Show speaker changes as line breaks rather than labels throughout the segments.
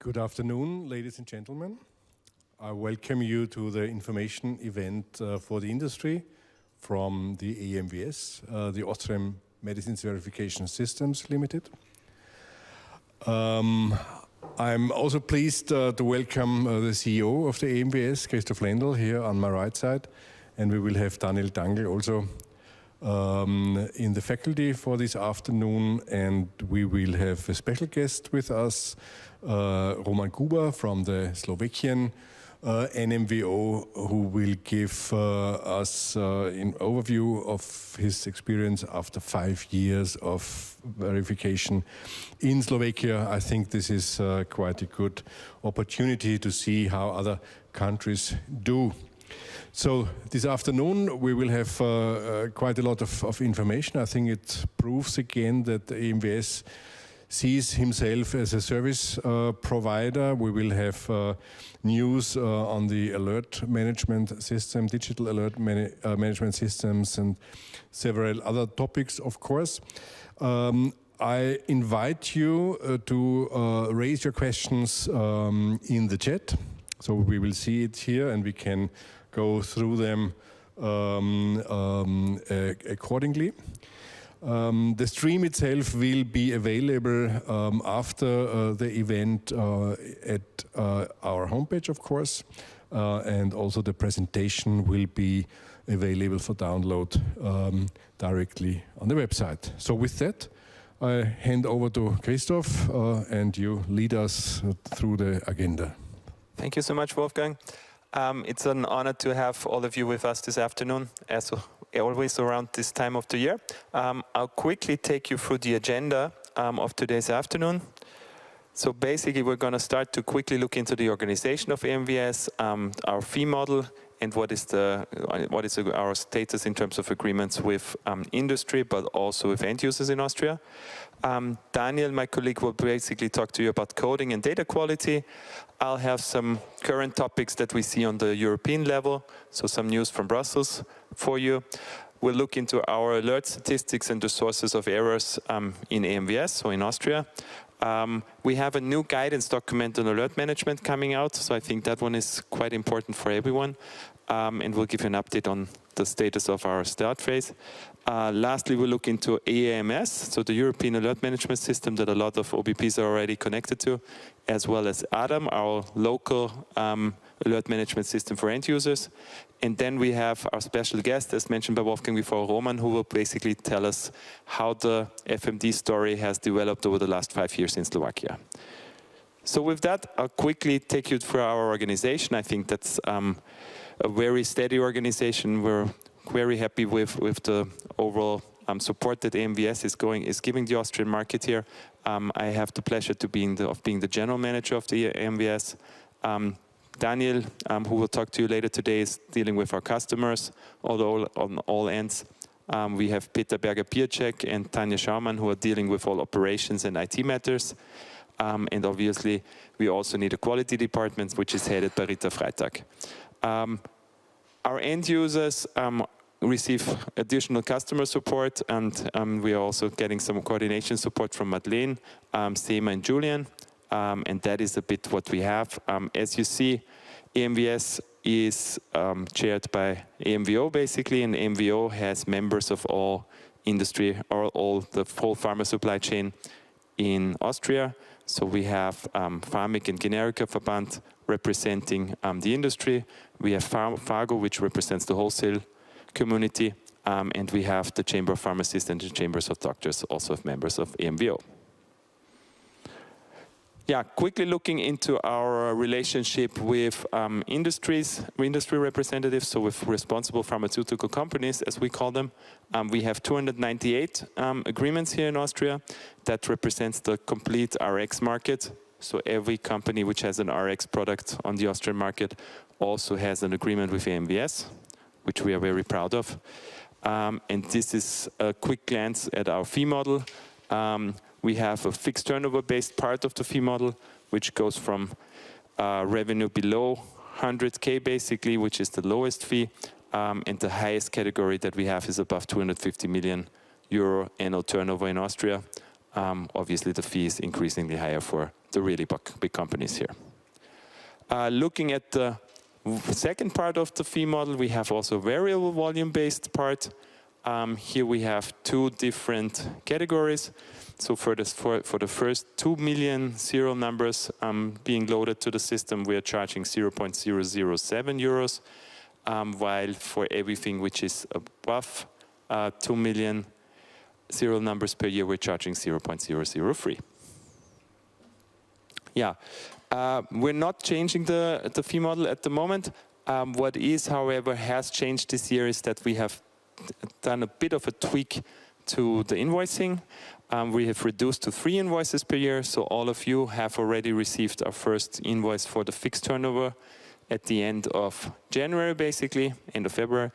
Good afternoon, ladies and gentlemen. I welcome you to the information event for the industry from the AMVS, the Austrian Medicines Verification Systems Limited. I'm also pleased to welcome the CEO of the AMVS, Christoph Lendl, here on my right side, and we will have Daniel Dangl also in the faculty for this afternoon, and we will have a special guest with us, Roman Guba from the Slovakian NMVO, who will give us an overview of his experience after 5 years of verification in Slovakia. I think this is quite a good opportunity to see how other countries do. So this afternoon we will have quite a lot of information. I think it proves again that the AMVS sees himself as a service provider. We will have news on the alert management system, digital alert management systems, and several other topics, of course. I invite you to raise your questions in the chat. So we will see it here and we can go through them accordingly. The stream itself will be available after the event at our homepage, of course, and also the presentation will be available for download directly on the website. So with that, I hand over to Christoph and you lead us through the agenda.
Thank you so much, Wolfgang. It's an honor to have all of you with us this afternoon, as always around this time of the year. I'll quickly take you through the agenda of today's afternoon. So basically we're going to start to quickly look into the organization of AMVS, our fee model, and what is our status in terms of agreements with industry, but also with end users in Austria. Daniel, my colleague, will basically talk to you about coding and data quality. I'll have some current topics that we see on the European level, so some news from Brussels for you. We'll look into our alert statistics and the sources of errors in AMVS, so in Austria. We have a new guidance document on alert management coming out, so I think that one is quite important for everyone. And we'll give you an update on the status of our start phase. Lastly, we'll look into AMVS, so the European Alert Management System that a lot of OBPs are already connected to, as well as ADAM, our local alert management system for end users. And then we have our special guest, as mentioned by Wolfgang before, Roman, who will basically tell us how the FMD story has developed over the last 5 years in Slovakia. So with that, I'll quickly take you through our organization. I think that's a very steady organization. We're very happy with the overall support that AMVS is giving the Austrian market here. I have the pleasure of being the general manager of the AMVS. Daniel, who will talk to you later today, is dealing with our customers, although on all ends. We have Peter Berger-Pierczek and Tanja Schaumann, who are dealing with all operations and IT matters. And obviously, we also need a quality department, which is headed by Rita Freitag. Our end users receive additional customer support, and we are also getting some coordination support from Madeleine, Sema, and Julian. And that is a bit what we have. As you see, AMVS is chaired by AMVO basically, and AMVO has members of all industry or all the full pharma supply chain in Austria. So we have Pharmic and Generika Verband representing the industry. We have Fargo, which represents the wholesale community, and we have the Chamber of Pharmacists and the Chambers of Doctors, also members of AMVO. Yeah, quickly looking into our relationship with industry representatives, so with responsible pharmaceutical companies, as we call them. We have 298 agreements here in Austria. That represents the complete RX market. So every company which has an RX product on the Austrian market also has an agreement with AMVS, which we are very proud of. And this is a quick glance at our fee model. We have a fixed turnover-based part of the fee model, which goes from revenue below 100K basically, which is the lowest fee, and the highest category that we have is above 250 million euro annual turnover in Austria. Obviously, the fee is increasingly higher for the really big companies here. Looking at the second part of the fee model, we have also variable volume-based part. Here we have two different categories. So for the first 2 million serial numbers being loaded to the system, we are charging 0.007 euros, while for everything which is above 2 million serial numbers per year, we're charging 0.003. Yeah, we're not changing the fee model at the moment. What is, however, has changed this year is that we have done a bit of a tweak to the invoicing. We have reduced to 3 invoices per year, so all of you have already received our first invoice for the fixed turnover at the end of January, basically, end of February.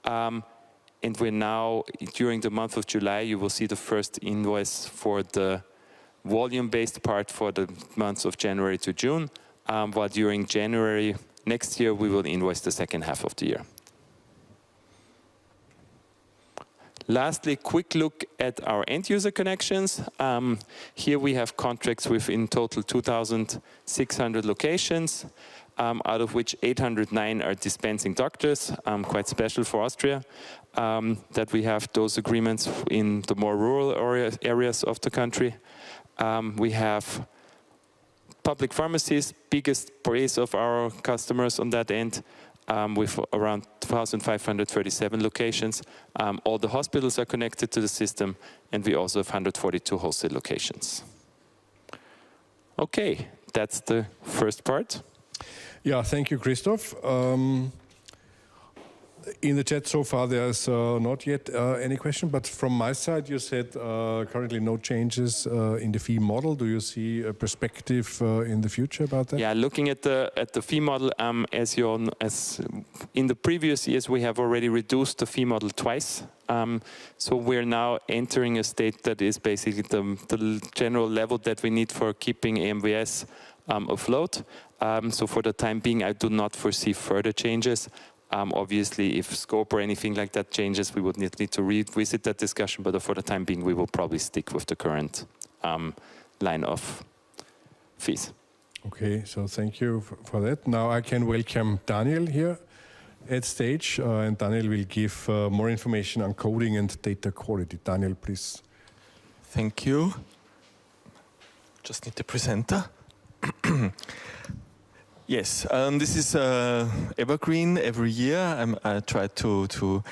And we're now, during the month of July, you will see the first invoice for the volume-based part for the months of January to June, while during January next year, we will invoice the second half of the year. Lastly, quick look at our end-user connections. Here we have contracts with in total 2,600 locations, out of which 809 are dispensing doctors, quite special for Austria, that we have those agreements in the more rural areas of the country. We have public pharmacies, biggest base of our customers on that end, with around 1,537 locations. All the hospitals are connected to the system, and we also have 142 wholesale locations. Okay, that's the first part.
Yeah, thank you, Christoph. In the chat so far, there's not yet any question, but from my side, you said currently no changes in the fee model. Do you see a perspective in the future about that?
Yeah, looking at the fee model, as in the previous years, we have already reduced the fee model twice. So we're now entering a state that is basically the general level that we need for keeping AMVS afloat. So for the time being, I do not foresee further changes. Obviously, if scope or anything like that changes, we would need to revisit that discussion, but for the time being, we will probably stick with the current line of fees.
Okay, so thank you for that. Now I can welcome Daniel here at stage, and Daniel will give more information on coding and data quality. Daniel, please.
Thank you. Just need the presenter. Yes, this is evergreen every year. I try to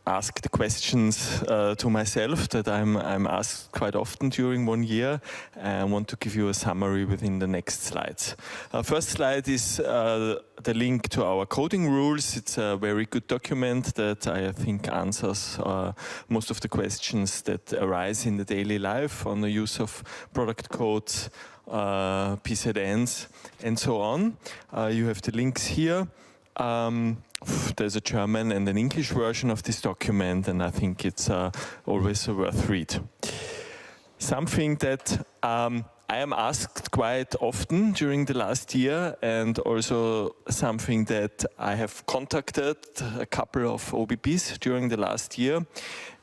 ask the questions to myself that I'm asked quite often during 1 year. I want to give you a summary within the next slides. First slide is the link to our coding rules. It's a very good document that I think answers most of the questions that arise in the daily life on the use of product codes, PZNs, and so on. You have the links here. There's a German and an English version of this document, and I think it's always a worth read. Something that I am asked quite often during the last year, and also something that I have contacted a couple of OBPs during the last year,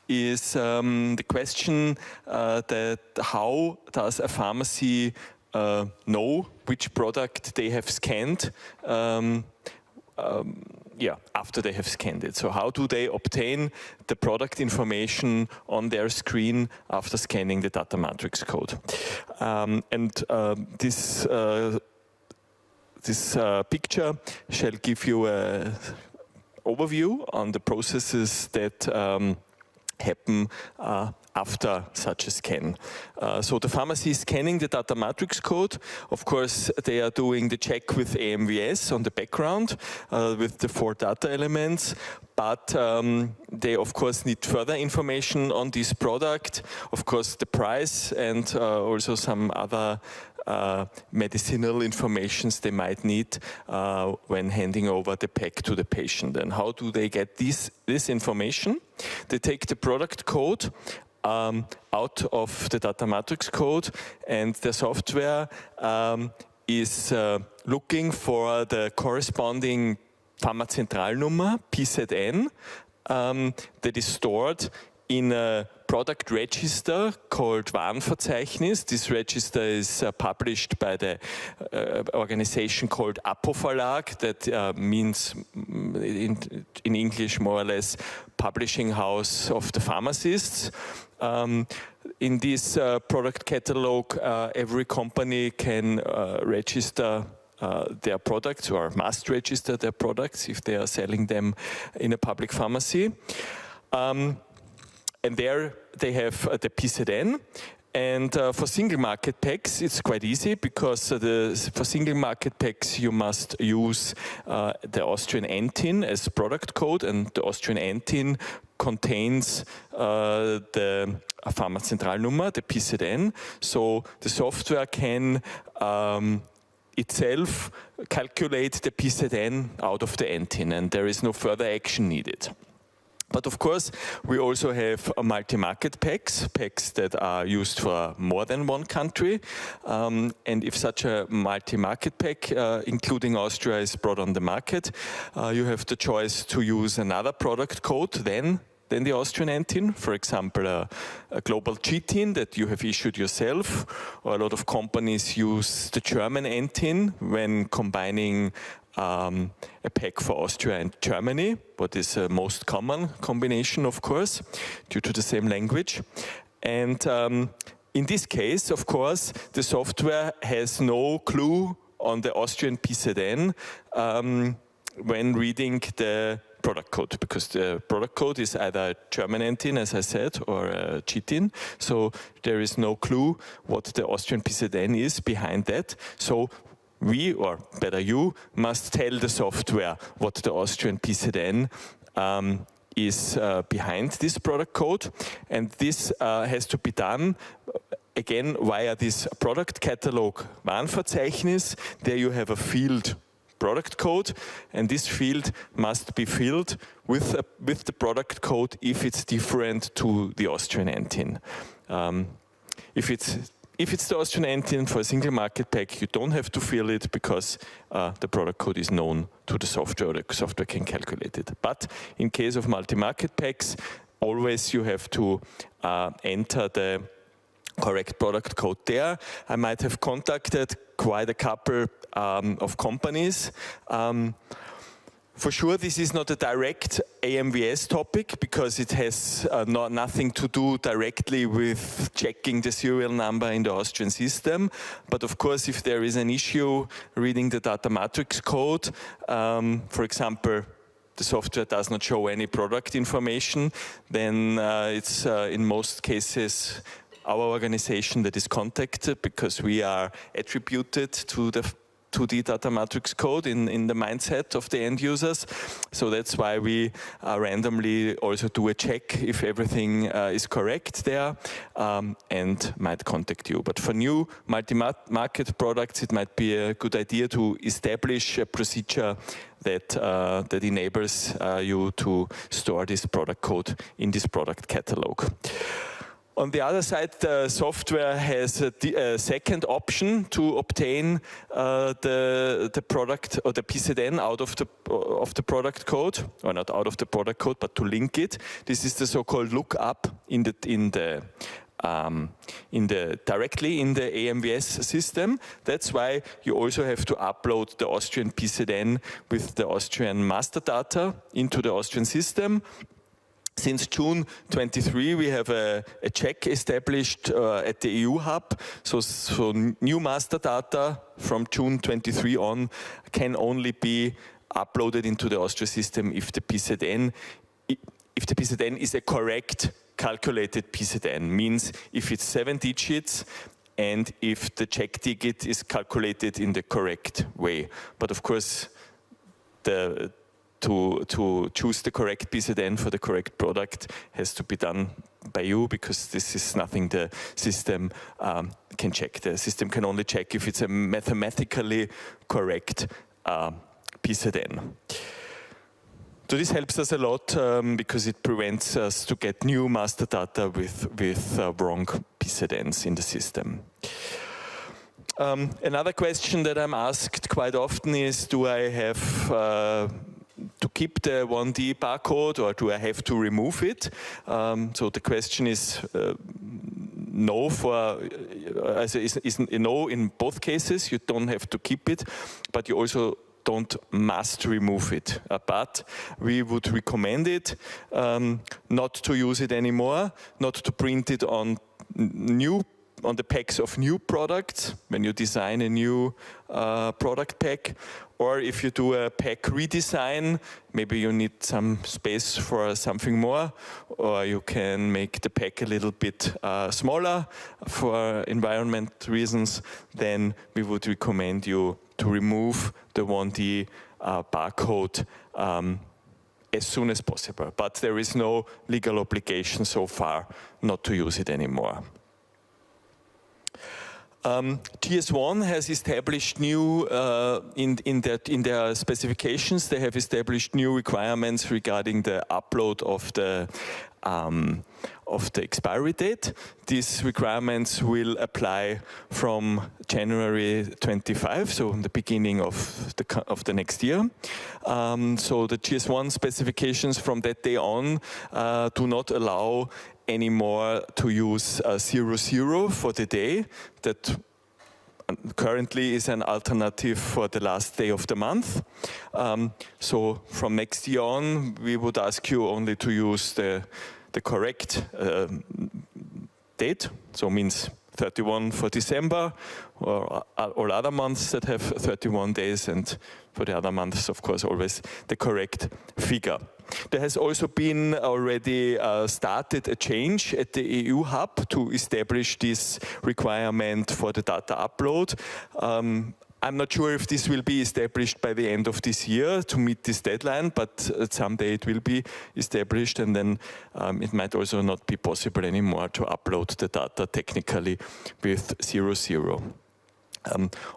is the question that how does a pharmacy know which product they have scanned after they have scanned it. So how do they obtain the product information on their screen after scanning the data matrix code? This picture shall give you an overview on the processes that happen after such a scan. So the pharmacy is scanning the data matrix code. Of course, they are doing the check with AMVS on the background with the 4 data elements. But they, of course, need further information on this product. Of course, the price and also some other medicinal informations they might need when handing over the pack to the patient. And how do they get this information? They take the product code out of the data matrix code, and the software is looking for the corresponding Pharmazentralnummer, PZN, that is stored in a product register called Warenverzeichnis. This register is published by the organization called Apo Verlag, that means in English more or less publishing house of the pharmacists. In this product catalog, every company can register their products, or must register their products if they are selling them in a public pharmacy. And there they have the PZN. And for single market packs, it's quite easy, because for single market packs you must use the Austrian NTIN as product code, and the Austrian NTIN contains the Pharmazentralnummer, the PZN. So the software can itself calculate the PZN out of the NTIN, and there is no further action needed. But of course, we also have multi-market packs that are used for more than one country. And if such a multi-market pack, including Austria, is brought on the market, you have the choice to use another product code than the Austrian NTIN. For example, a global GTIN that you have issued yourself, or a lot of companies use the German NTIN when combining a pack for Austria and Germany, what is the most common combination, of course, due to the same language. And in this case, of course, the software has no clue on the Austrian PZN when reading the product code, because the product code is either German NTIN, as I said, or GTIN. So there is no clue what the Austrian PZN is behind that. So we, or better you, must tell the software what the Austrian PZN is behind this product code. And this has to be done again via this product catalog Warenverzeichnis. There you have a field product code, and this field must be filled with the product code if it's different to the Austrian NTIN. If it's the Austrian NTIN for a single market pack, you don't have to fill it, because the product code is known to the software, or the software can calculate it. But in case of multi-market packs, always you have to enter the correct product code there. I might have contacted quite a couple of companies. For sure, this is not a direct AMVS topic, because it has nothing to do directly with checking the serial number in the Austrian system. But of course, if there is an issue reading the data matrix code, for example, the software does not show any product information, then it's in most cases our organization that is contacted, because we are attributed to the data matrix code in the mindset of the end users. So that's why we randomly also do a check if everything is correct there, and might contact you. But for new multi-market products, it might be a good idea to establish a procedure that enables you to store this product code in this product catalog. On the other side, the software has a second option to obtain the product, or the PZN, out of the product code, or not out of the product code, but to link it. This is the so-called lookup directly in the AMVS system. That's why you also have to upload the Austrian PZN with the Austrian master data into the Austrian system. Since June 23, we have a check established at the EU hub. So new master data from June 23 on can only be uploaded into the Austria system if the PZN is a correct calculated PZN. Means if it's 7 digits and if the check ticket is calculated in the correct way. But of course, to choose the correct PZN for the correct product has to be done by you, because this is nothing the system can check. The system can only check if it's a mathematically correct PZN. So this helps us a lot because it prevents us to get new master data with wrong PZNs in the system. Another question that I'm asked quite often is, do I have to keep the 1D barcode or do I have to remove it? So the question is no is no in both cases. You don't have to keep it, but you also don't must remove it. But we would recommend it not to use it anymore, not to print it on the packs of new products when you design a new product pack, or if you do a pack redesign, maybe you need some space for something more, or you can make the pack a little bit smaller for environment reasons, then we would recommend you to remove the 1D barcode as soon as possible. But there is no legal obligation so far not to use it anymore. GS1 has established new, in their specifications, they have established new requirements regarding the upload of the expiry date. These requirements will apply from January 25, so the beginning of the next year. So the GS1 specifications from that day on do not allow anymore to use 00 for the day. That currently is an alternative for the last day of the month. So from next year on, we would ask you only to use the correct date, so means 31 for December, or all other months that have 31 days, and for the other months, of course, always the correct figure. There has also been already started a change at the EU hub to establish this requirement for the data upload. I'm not sure if this will be established by the end of this year to meet this deadline, but someday it will be established, and then it might also not be possible anymore to upload the data technically with 00.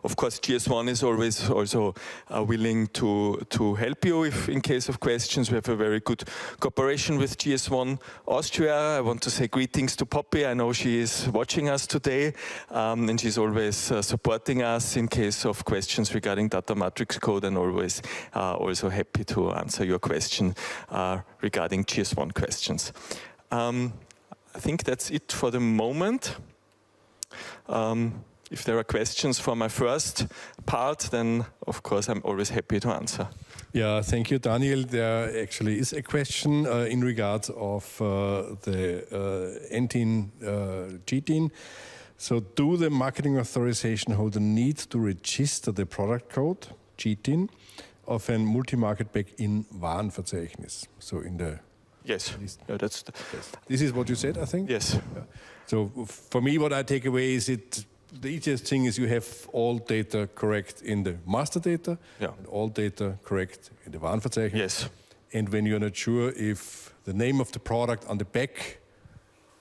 Of course, GS1 is always also willing to help you if in case of questions. We have a very good cooperation with GS1 Austria. I want to say greetings to Poppy. I know she is watching us today, and she's always supporting us in case of questions regarding data matrix code, and always also happy to answer your question regarding GS1 questions. I think that's it for the moment. If there are questions for my first part, then of course I'm always happy to answer.
Yeah, thank you, Daniel. There actually is a question in regards of the NTIN GTIN. So do the marketing authorization holder need to register the product code, GTIN, of a multi-market pack in Warenverzeichnis? So in the
Yes, no, that's
yes. This is what you said, I think?
Yes.
Yeah. So for me, what I take away is the easiest thing is you have all data correct in the master data,
yeah,
and all data correct in the Warenverzeichnis.
Yes.
And when you're not sure if the name of the product on the back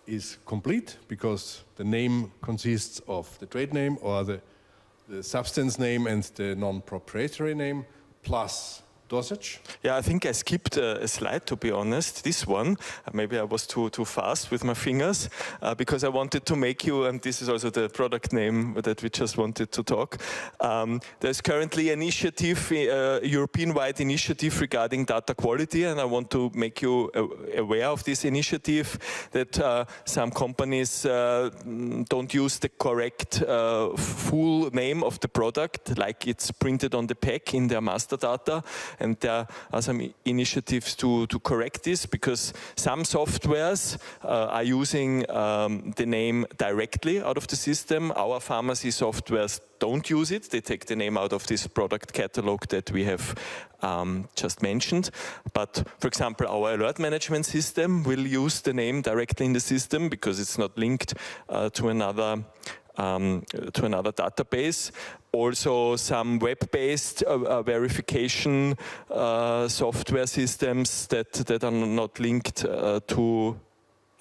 is complete, because the name consists of the trade name or the substance name and the non-proprietary name plus dosage.
Yeah, I think I skipped a slide, to be honest, this one. Maybe I was too fast with my fingers, because I wanted to make you, and this is also the product name that we just wanted to talk. There's currently an initiative, a European-wide initiative regarding data quality, and I want to make you aware of this initiative, that some companies don't use the correct full name of the product, like it's printed on the pack in their master data. And there are some initiatives to correct this, because some softwares are using the name directly out of the system. Our pharmacy softwares don't use it. They take the name out of this product catalog that we have just mentioned. But for example, our alert management system will use the name directly in the system, because it's not linked to another database. Also, some web-based verification software systems that are not linked to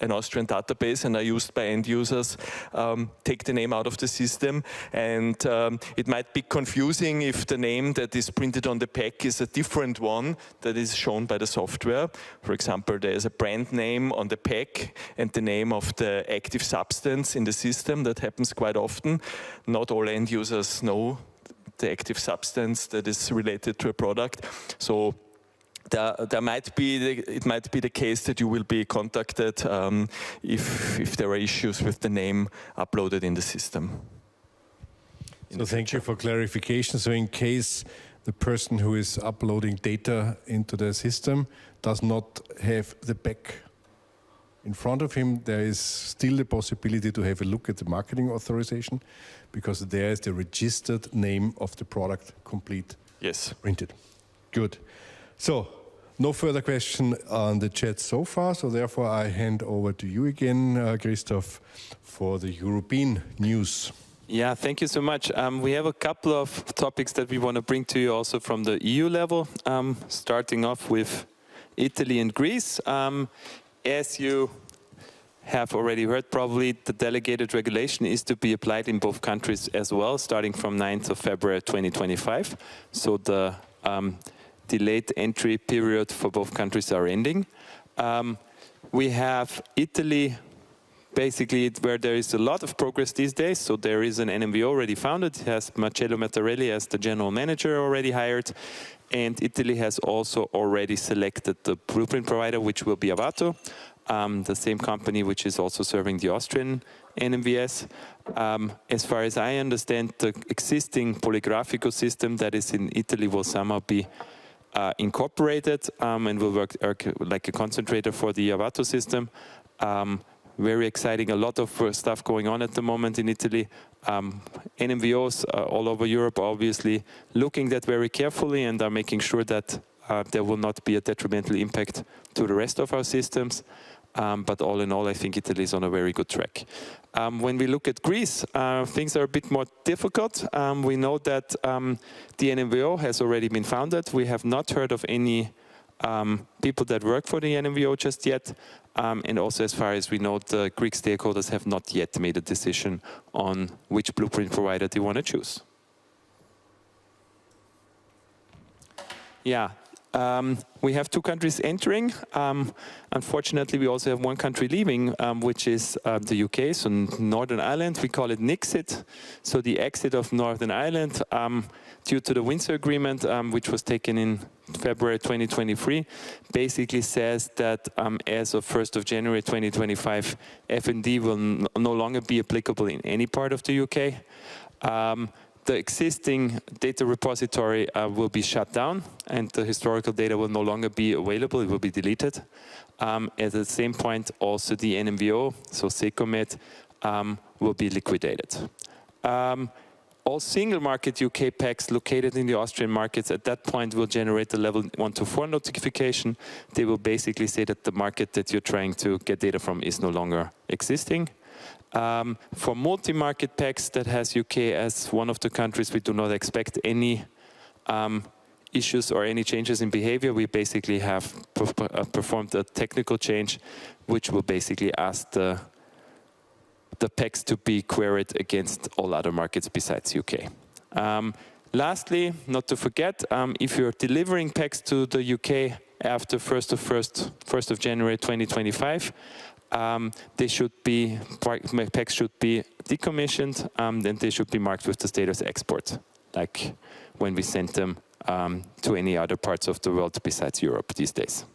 an Austrian database and are used by end users take the name out of the system. And it might be confusing if the name that is printed on the pack is a different one that is shown by the software. For example, there is a brand name on the pack and the name of the active substance in the system. That happens quite often. Not all end users know the active substance that is related to a product. So it might be the case that you will be contacted if there are issues with the name uploaded in the system.
So thank you for clarification. So in case the person who is uploading data into the system does not have the back in front of him, there is still the possibility to have a look at the marketing authorization, because there is the registered name of the product complete.
Yes.
Printed. Good. So, no further question on the chat so far, so therefore I hand over to you again, Christoph, for the European news.
Yeah, thank you so much. We have a couple of topics that we want to bring to you also from the EU level, starting off with Italy and Greece. As you have already heard, probably the delegated regulation is to be applied in both countries as well, starting from 9th of February 2025. So the delayed entry period for both countries are ending. We have Italy, basically where there is a lot of progress these days. So there is an NMVO already founded. It has Marcello Mattarelli as the general manager already hired. And Italy has also already selected the blueprint provider, which will be Avato, the same company which is also serving the Austrian NMVS. As far as I understand, the existing Poligrafico system that is in Italy will somehow be incorporated and will work like a concentrator for the Avato system. Very exciting, a lot of stuff going on at the moment in Italy. NMVOs all over Europe are obviously looking that very carefully and are making sure that there will not be a detrimental impact to the rest of our systems. But all in all, I think Italy is on a very good track. When we look at Greece, things are a bit more difficult. We know that the NMVO has already been founded. We have not heard of any people that work for the NMVO just yet. And also, as far as we know, the Greek stakeholders have not yet made a decision on which blueprint provider they want to choose. Yeah. We have 2 countries entering. Unfortunately, we also have 1 country leaving, which is the UK, so Northern Ireland. We call it Nixit. So the exit of Northern Ireland, due to the Windsor Agreement, which was taken in February 2023, basically says that as of 1st of January 2025, FND will no longer be applicable in any part of the UK. The existing data repository will be shut down, and the historical data will no longer be available. It will be deleted. At the same point, also the NMVO, so Secomed, will be liquidated. All single market UK packs located in the Austrian markets at that point will generate the level 1 to 4 notification. They will basically say that the market that you're trying to get data from is no longer existing. For multi-market packs that has UK as one of the countries, we do not expect any issues or any changes in behavior. We basically have performed a technical change, which will basically ask the packs to be queried against all other markets besides UK. Lastly, not to forget, if you're delivering packs to the UK after 1st of January 2025, packs should be decommissioned, and they should be marked with the status export, like when we send them to any other parts of the world besides Europe these days.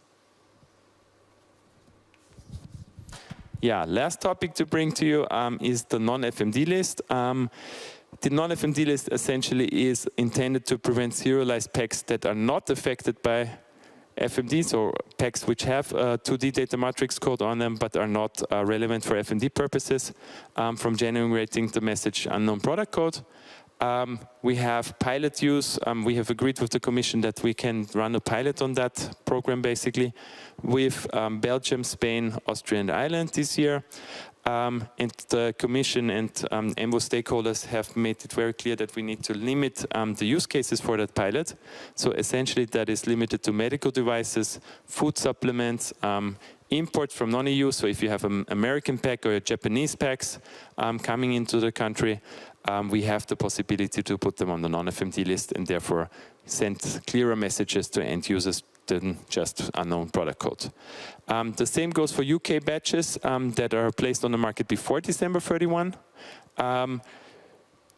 Yeah, last topic to bring to you is the non-FMD list. The non-FMD list essentially is intended to prevent serialized packs that are not affected by FMDs, or packs which have a 2D data matrix code on them but are not relevant for FMD purposes, from generating the message unknown product code. We have pilot use. We have agreed with the Commission that we can run a pilot on that program basically with Belgium, Spain, Austria and Ireland this year. And the Commission and EMBO stakeholders have made it very clear that we need to limit the use cases for that pilot. So essentially that is limited to medical devices, food supplements, imports from non-EU. So if you have an American pack or a Japanese packs coming into the country, we have the possibility to put them on the non-FMD list and therefore send clearer messages to end users than just unknown product code. The same goes for UK batches that are placed on the market before December 31.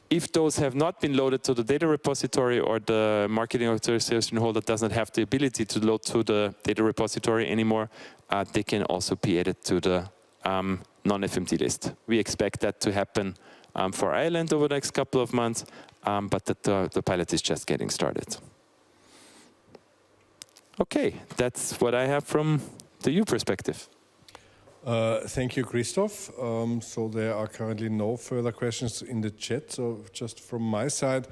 if those have not been loaded to the data repository, or the marketing authorization holder does not have the ability to load to the data repository anymore, they can also be added to the non-FMD list. We expect that to happen for Ireland over the next couple of months, but the pilot is just getting started. Okay, that's what I have from the EU perspective.
Thank you, Christoph. So there are currently no further questions in the chat. So just from my side,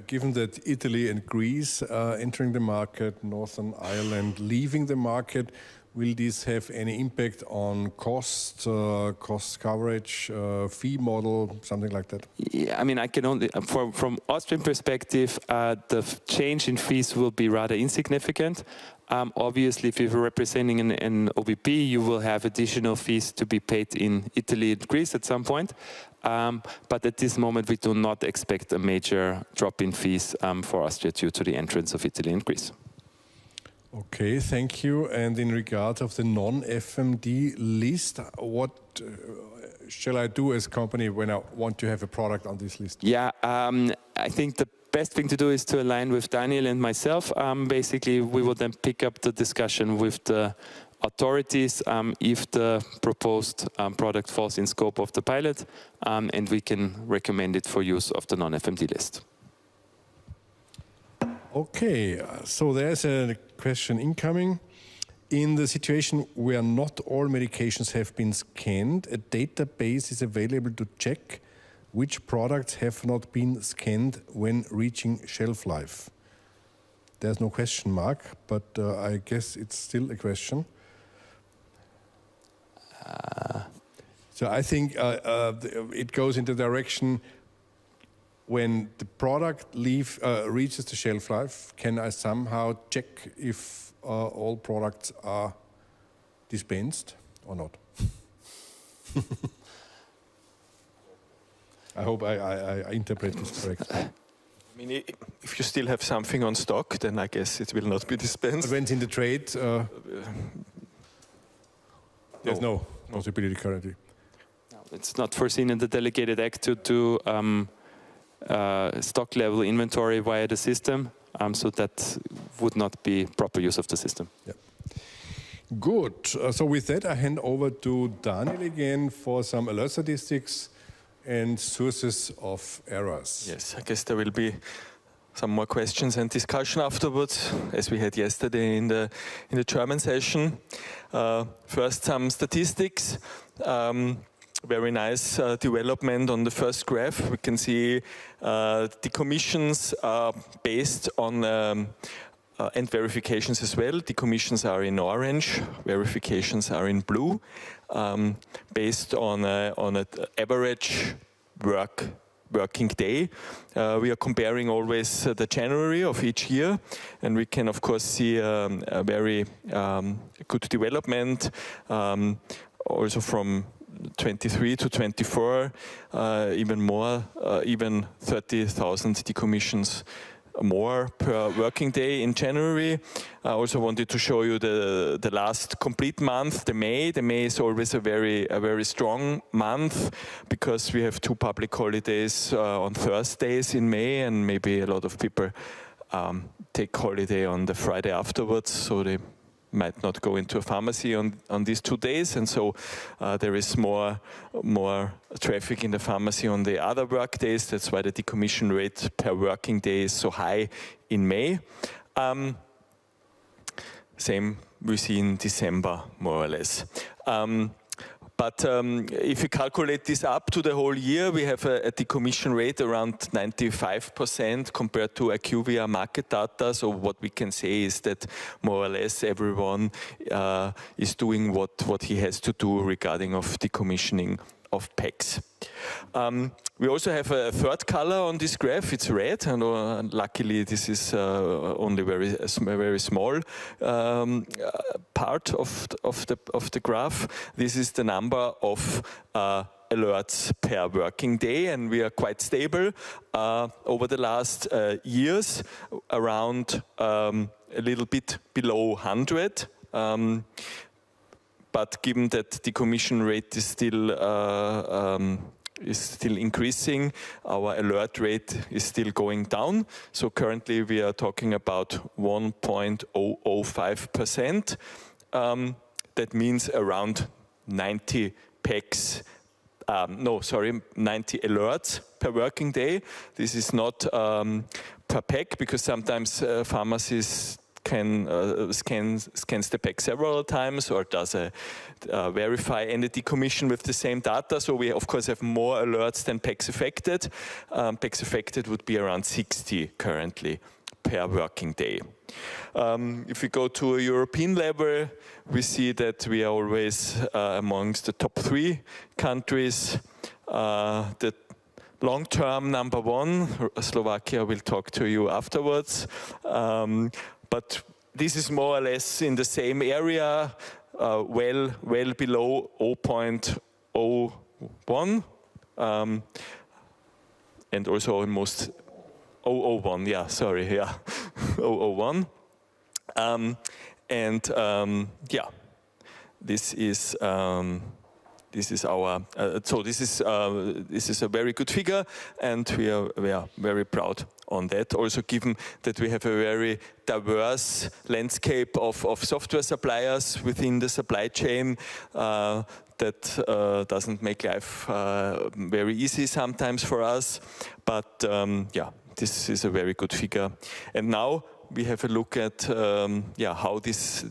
given that Italy and Greece are entering the market, Northern Ireland leaving the market, will this have any impact on cost coverage, fee model, something like that?
Yeah, I mean, I can only, from Austrian perspective, the change in fees will be rather insignificant. Obviously, if you're representing an OBP, you will have additional fees to be paid in Italy and Greece at some point. But at this moment, we do not expect a major drop in fees for Austria due to the entrance of Italy and Greece.
Okay, thank you. And in regard of the non-FMD list, what shall I do as a company when I want to have a product on this list? Yeah,
I think the best thing to do is to align with Daniel and myself. Basically, we will then pick up the discussion with the authorities if the proposed product falls in scope of the pilot, and we can recommend it for use of the non-FMD list.
Okay, so there's a question incoming. In the situation where not all medications have been scanned, a database is available to check which products have not been scanned when reaching shelf life. There's no question mark, but I guess it's still a question. So I think it goes in the direction when the product reaches the shelf life, can I somehow check if all products are dispensed or not? I hope I interpret this correctly.
I mean, if you still have something on stock, then I guess it will not be dispensed.
When it's in the trade, there's no possibility currently.
No, it's not foreseen in the delegated act to do stock level inventory via the system, so that would not be proper use of the system.
Yeah. Good. So with that, I hand over to Daniel again for some alert statistics and sources of errors.
Yes, I guess there will be some more questions and discussion afterwards, as we had yesterday in the German session. First, some statistics. Very nice development on the first graph. We can see decommissions are based on and verifications as well. Decommissions are in orange, verifications are in blue, based on an average working day. We are comparing always the January of each year, and we can of course see a very good development also from 23 to 24, even more, even 30,000 decommissions more per working day in January. I also wanted to show you the last complete month, the May. The May is always a very strong month because we have 2 public holidays on Thursdays in May, and maybe a lot of people take holiday on the Friday afterwards, so they might not go into a pharmacy on these 2 days, and so there is more traffic in the pharmacy on the other work days. That's why the decommission rate per working day is so high in May. Same we see in December, more or less. But if we calculate this up to the whole year, we have a decommission rate around 95% compared to IQVIA market data. So what we can say is that more or less everyone is doing what he has to do regarding of decommissioning of PECs. We also have a third color on this graph. It's red, and luckily this is only a very small part of the graph. This is the number of alerts per working day, and we are quite stable over the last years, around a little bit below 100. But given that the decommission rate is still is still increasing. Our alert rate is still going down. So currently we are talking about 1.005%. That means around 90 PECs. 90 alerts per working day. This is not per PEC, because sometimes pharmacists can scans the PEC several times, or does a verify and a decommission with the same data. So we of course have more alerts than PECs affected. PECs affected would be around 60 currently per working day. If we go to a European level, we see that we are always amongst the top 3 countries. The long-term number 1, Slovakia, will talk to you afterwards. But this is more or less in the same area, well below 0.01, and also almost 0.001, yeah, sorry, yeah, 0.001. Yeah, this is our, so this is a very good figure, and we are very proud on that. Also, given that we have a very diverse landscape of software suppliers within the supply chain, that doesn't make life very easy sometimes for us, but yeah, this is a very good figure. And now we have a look at how this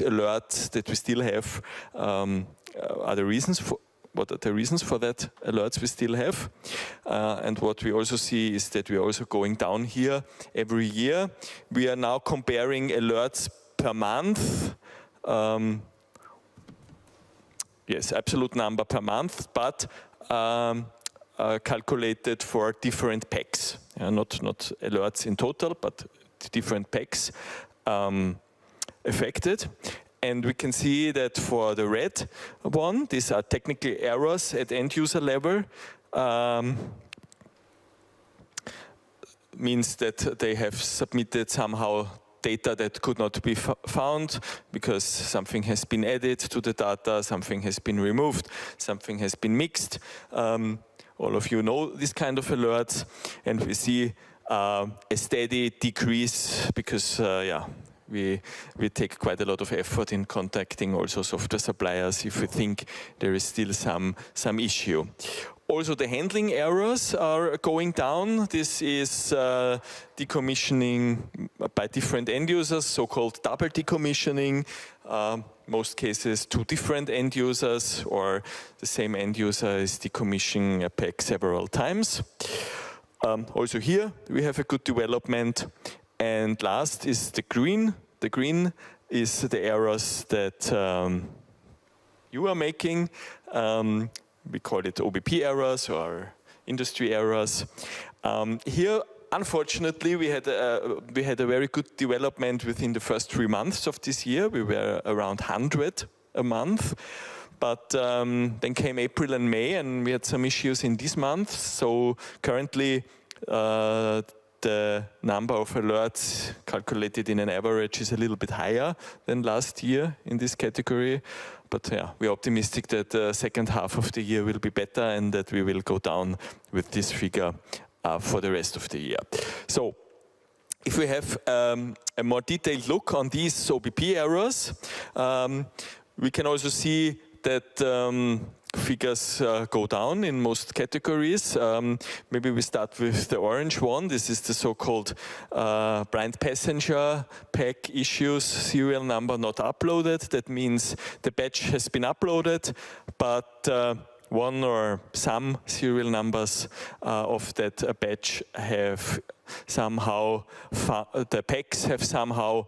alert that we still have, are the reasons for, what are the reasons for that alerts we still have. And what we also see is that we are also going down here every year. We are now comparing alerts per month. Yes, absolute number per month, but calculated for different PECs. Not alerts in total, but different PECs affected. And we can see that for the red one, these are technical errors at end user level. Means that they have submitted somehow data that could not be found because something has been added to the data, something has been removed, something has been mixed. All of you know this kind of alerts, and we see a steady decrease because we take quite a lot of effort in contacting also software suppliers if we think there is still some issue. Also, the handling errors are going down. This is decommissioning by different end users, so-called double decommissioning. Most cases, 2 different end users, or the same end user is decommissioning a PEC several times. Also here, we have a good development. And last is the green. The green is the errors that you are making. We call it OBP errors or industry errors. Here, unfortunately, we had a very good development within the first 3 months of this year. We were around 100 a month. But then came April and May, and we had some issues in this month. So currently, the number of alerts calculated in an average is a little bit higher than last year in this category. But yeah, we're optimistic that the second half of the year will be better and that we will go down with this figure for the rest of the year. So if we have a more detailed look on these OBP errors, we can also see that figures go down in most categories. Maybe we start with the orange one. This is the so-called blind passenger PEC issues, serial number not uploaded. That means the batch has been uploaded, but one or some serial numbers of that batch have somehow, the PECs have somehow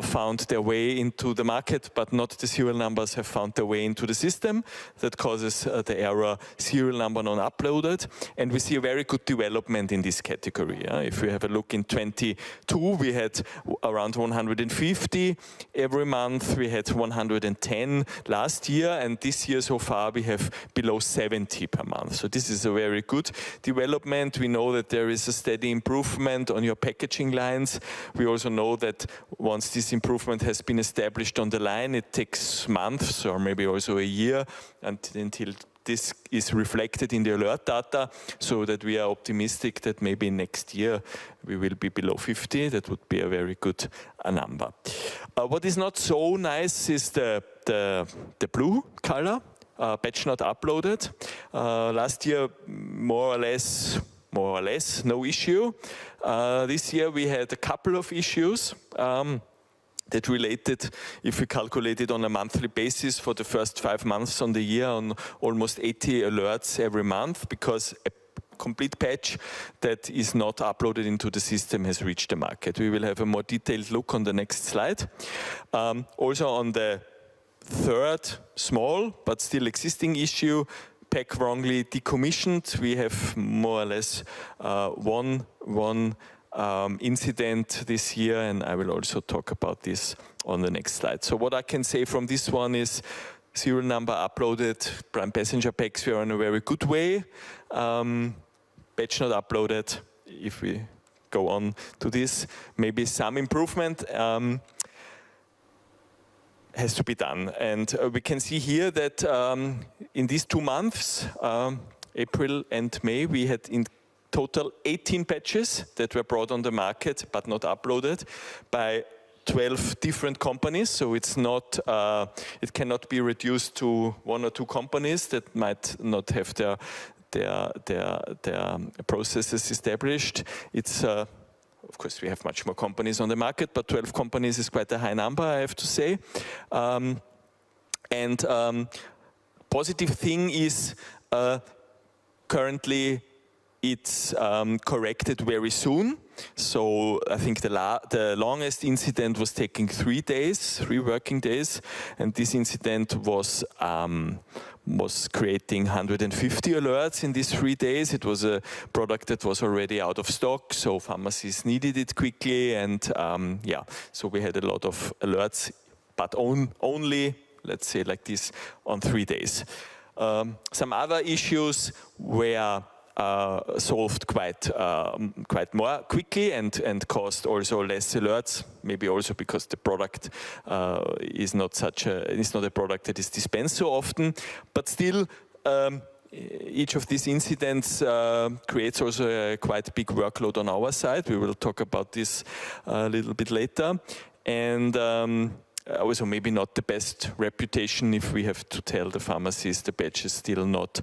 found their way into the market, but not the serial numbers have found their way into the system. That causes the error serial number not uploaded. And we see a very good development in this category. If we have a look in 22, we had around 150 every month. We had 110 last year, and this year so far we have below 70 per month. So this is a very good development. We know that there is a steady improvement on your packaging lines. We also know that once this improvement has been established on the line, it takes months or maybe also a year until this is reflected in the alert data, so that we are optimistic that maybe next year we will be below 50. That would be a very good number. What is not so nice is the blue color, batch not uploaded. Last year, more or less, no issue. This year we had a couple of issues that related, if we calculate it on a monthly basis for the first 5 months on the year, on almost 80 alerts every month, because a complete patch that is not uploaded into the system has reached the market. We will have a more detailed look on the next slide. Also on the third small but still existing issue, pack wrongly decommissioned, we have more or less one incident this year, and I will also talk about this on the next slide. So what I can say from this one is serial number uploaded, prime passenger packs, we are in a very good way. Batch not uploaded, if we go on to this, maybe some improvement has to be done. And we can see here that in these 2 months, April and May, we had in total 18 patches that were brought on the market but not uploaded by 12 different companies. So it's not, it cannot be reduced to 1 or 2 companies that might not have their processes established. It's of course, we have much more companies on the market, but 12 companies is quite a high number, I have to say. Positive thing is currently it's corrected very soon. So I think the longest incident was taking 3 days, 3 working days, and this incident was creating 150 alerts in these 3 days. It was a product that was already out of stock, so pharmacies needed it quickly, and yeah, so we had a lot of alerts, but only, let's say like this, on 3 days. Some other issues were solved quite more quickly and caused also less alerts. Maybe also because the product is not a product that is dispensed so often. But still, each of these incidents creates also a quite big workload on our side. We will talk about this a little bit later. And also maybe not the best reputation if we have to tell the pharmacies the batch is still not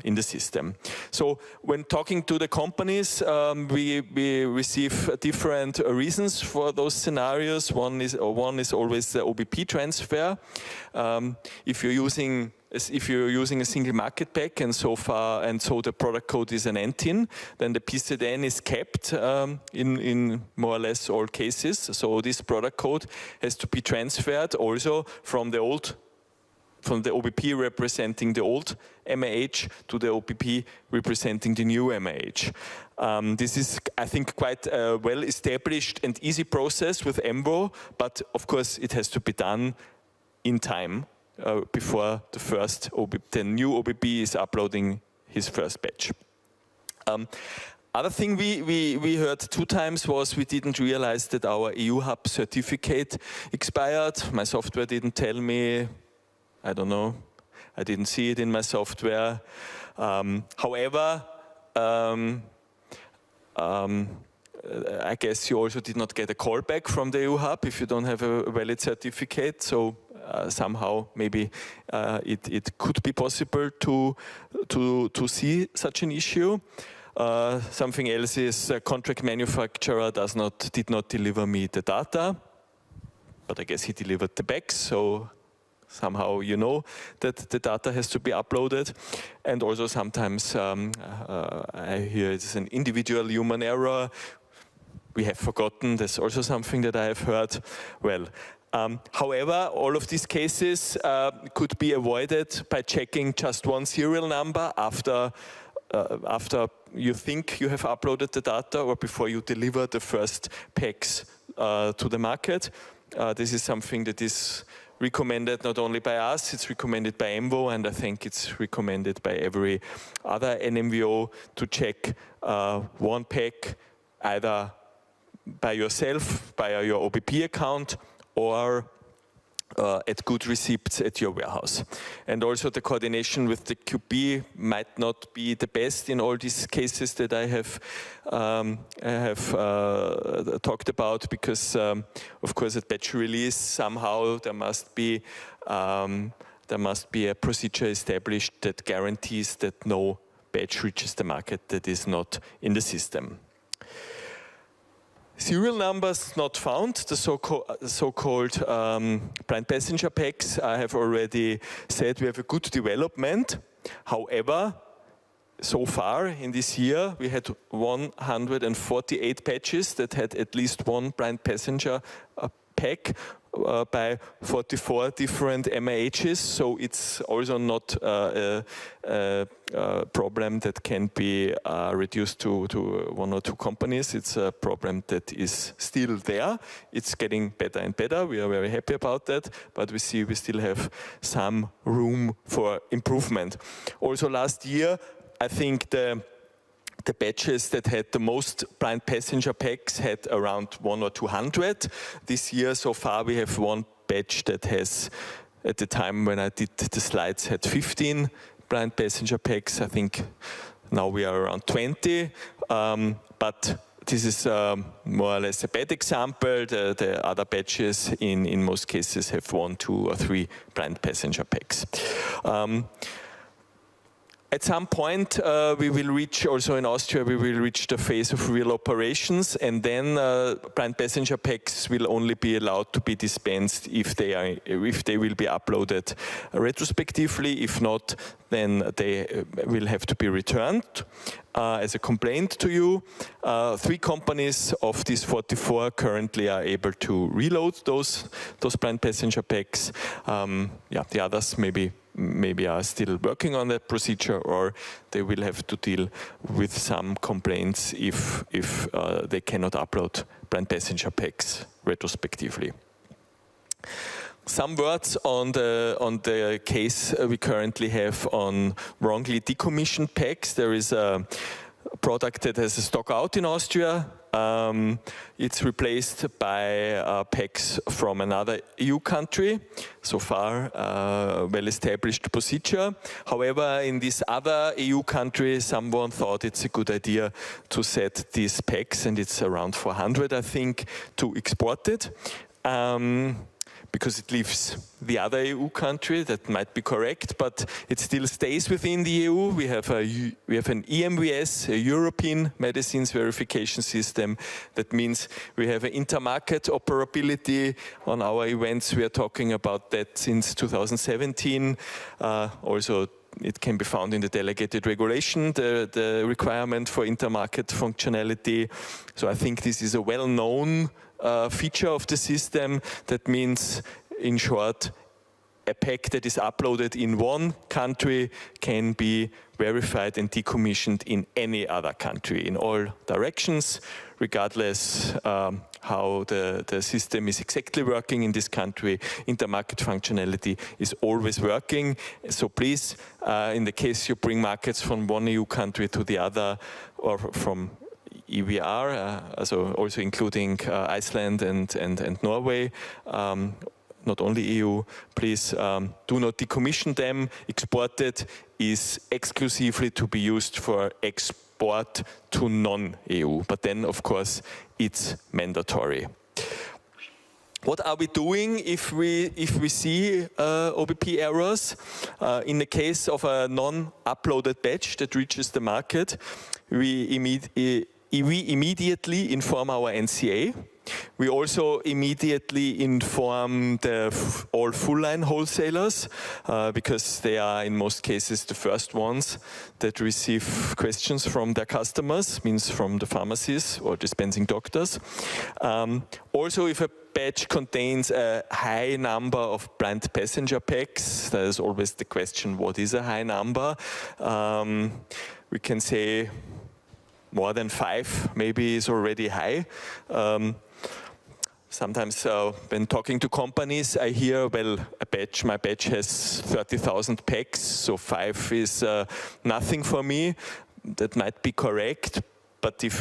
in the system. So when talking to the companies, we receive different reasons for those scenarios. One is always the OBP transfer. If you're using a single market pack and so the product code is an NTIN, then the PZN is kept in more or less all cases. So this product code has to be transferred also from the OBP representing the old MAH to the OBP representing the new MAH. This is, I think, quite a well-established and easy process with EMVO, but of course it has to be done in time. Before the new OBP is uploading his first batch. Other thing we heard 2 times was we didn't realize that our EU Hub certificate expired. My software didn't tell me. I don't know. I didn't see it in my software. However, I guess you also did not get a callback from the EU Hub if you don't have a valid certificate. So somehow maybe it could be possible to see such an issue. Something else is a contract manufacturer did not deliver me the data, but I guess he delivered the bags, so somehow you know that the data has to be uploaded. And also sometimes I hear it's an individual human error. We have forgotten. That's also something that I have heard. Well, however, all of these cases could be avoided by checking just one serial number after you think you have uploaded the data or before you deliver the first packs to the market. This is something that is recommended not only by us, it's recommended by EMVO, and I think it's recommended by every other NMVO to check one pack either by yourself, by your OBP account, or at good receipts at your warehouse. And also the coordination with the QP might not be the best in all these cases that I have talked about, because of course at batch release somehow there must be a procedure established that guarantees that no batch reaches the market that is not in the system. Serial numbers not found, the so-called blind passenger packs. I have already said we have a good development. However, so far in this year, we had 148 patches that had at least one blind passenger pack by 44 different MAHs, so it's also not a problem that can be reduced to one or two companies. It's a problem that is still there. It's getting better and better. We are very happy about that, but we see we still have some room for improvement. Also last year, I think the batches that had the most blind passenger packs had around 100 or 200. This year, so far, we have one batch that has, at the time when I did the slides, had 15 blind passenger packs. I think now we are around 20. But this is more or less a bad example. The other batches, in most cases, have 1, 2, or 3 blind passenger packs. At some point, we will reach, also in Austria, we will reach the phase of real operations, and then blind passenger packs will only be allowed to be dispensed if they will be uploaded retrospectively. If not, then they will have to be returned as a complaint to you. 3 companies of these 44 currently are able to reload those blind passenger packs. The others maybe are still working on that procedure, or they will have to deal with some complaints if they cannot upload blind passenger packs retrospectively. Some words on the case we currently have on wrongly decommissioned packs. There is a product that has a stock out in Austria. It's replaced by packs from another EU country. So far, well-established procedure. However, in this other EU country, someone thought it's a good idea to set these packs, and it's around 400, I think, to export it. Because it leaves the other EU country. That might be correct, but it still stays within the EU. We have an AMVS, a European Medicines Verification System. That means we have an intermarket operability. On our events, we are talking about that since 2017. Also, it can be found in the delegated regulation, the requirement for intermarket functionality. So I think this is a well-known feature of the system. That means, in short, a pack that is uploaded in one country can be verified and decommissioned in any other country, in all directions, regardless how the system is exactly working in this country. Intermarket functionality is always working. So please, in the case you bring markets from one EU country to the other, or from EVR, so also including Iceland and Norway, not only EU, please do not decommission them. Exported is exclusively to be used for export to non-EU, but then of course it's mandatory. What are we doing if we see OBP errors? In the case of a non-uploaded batch that reaches the market, we immediately inform our NCA. We also immediately inform all full-line wholesalers because they are in most cases the first ones that receive questions from their customers, means from the pharmacies or dispensing doctors. Also, if a batch contains a high number of blind passenger packs, there is always the question, what is a high number? We can say more than 5 maybe is already high. Sometimes when talking to companies, I hear, well, my batch has 30,000 packs, so 5 is nothing for me. That might be correct, But if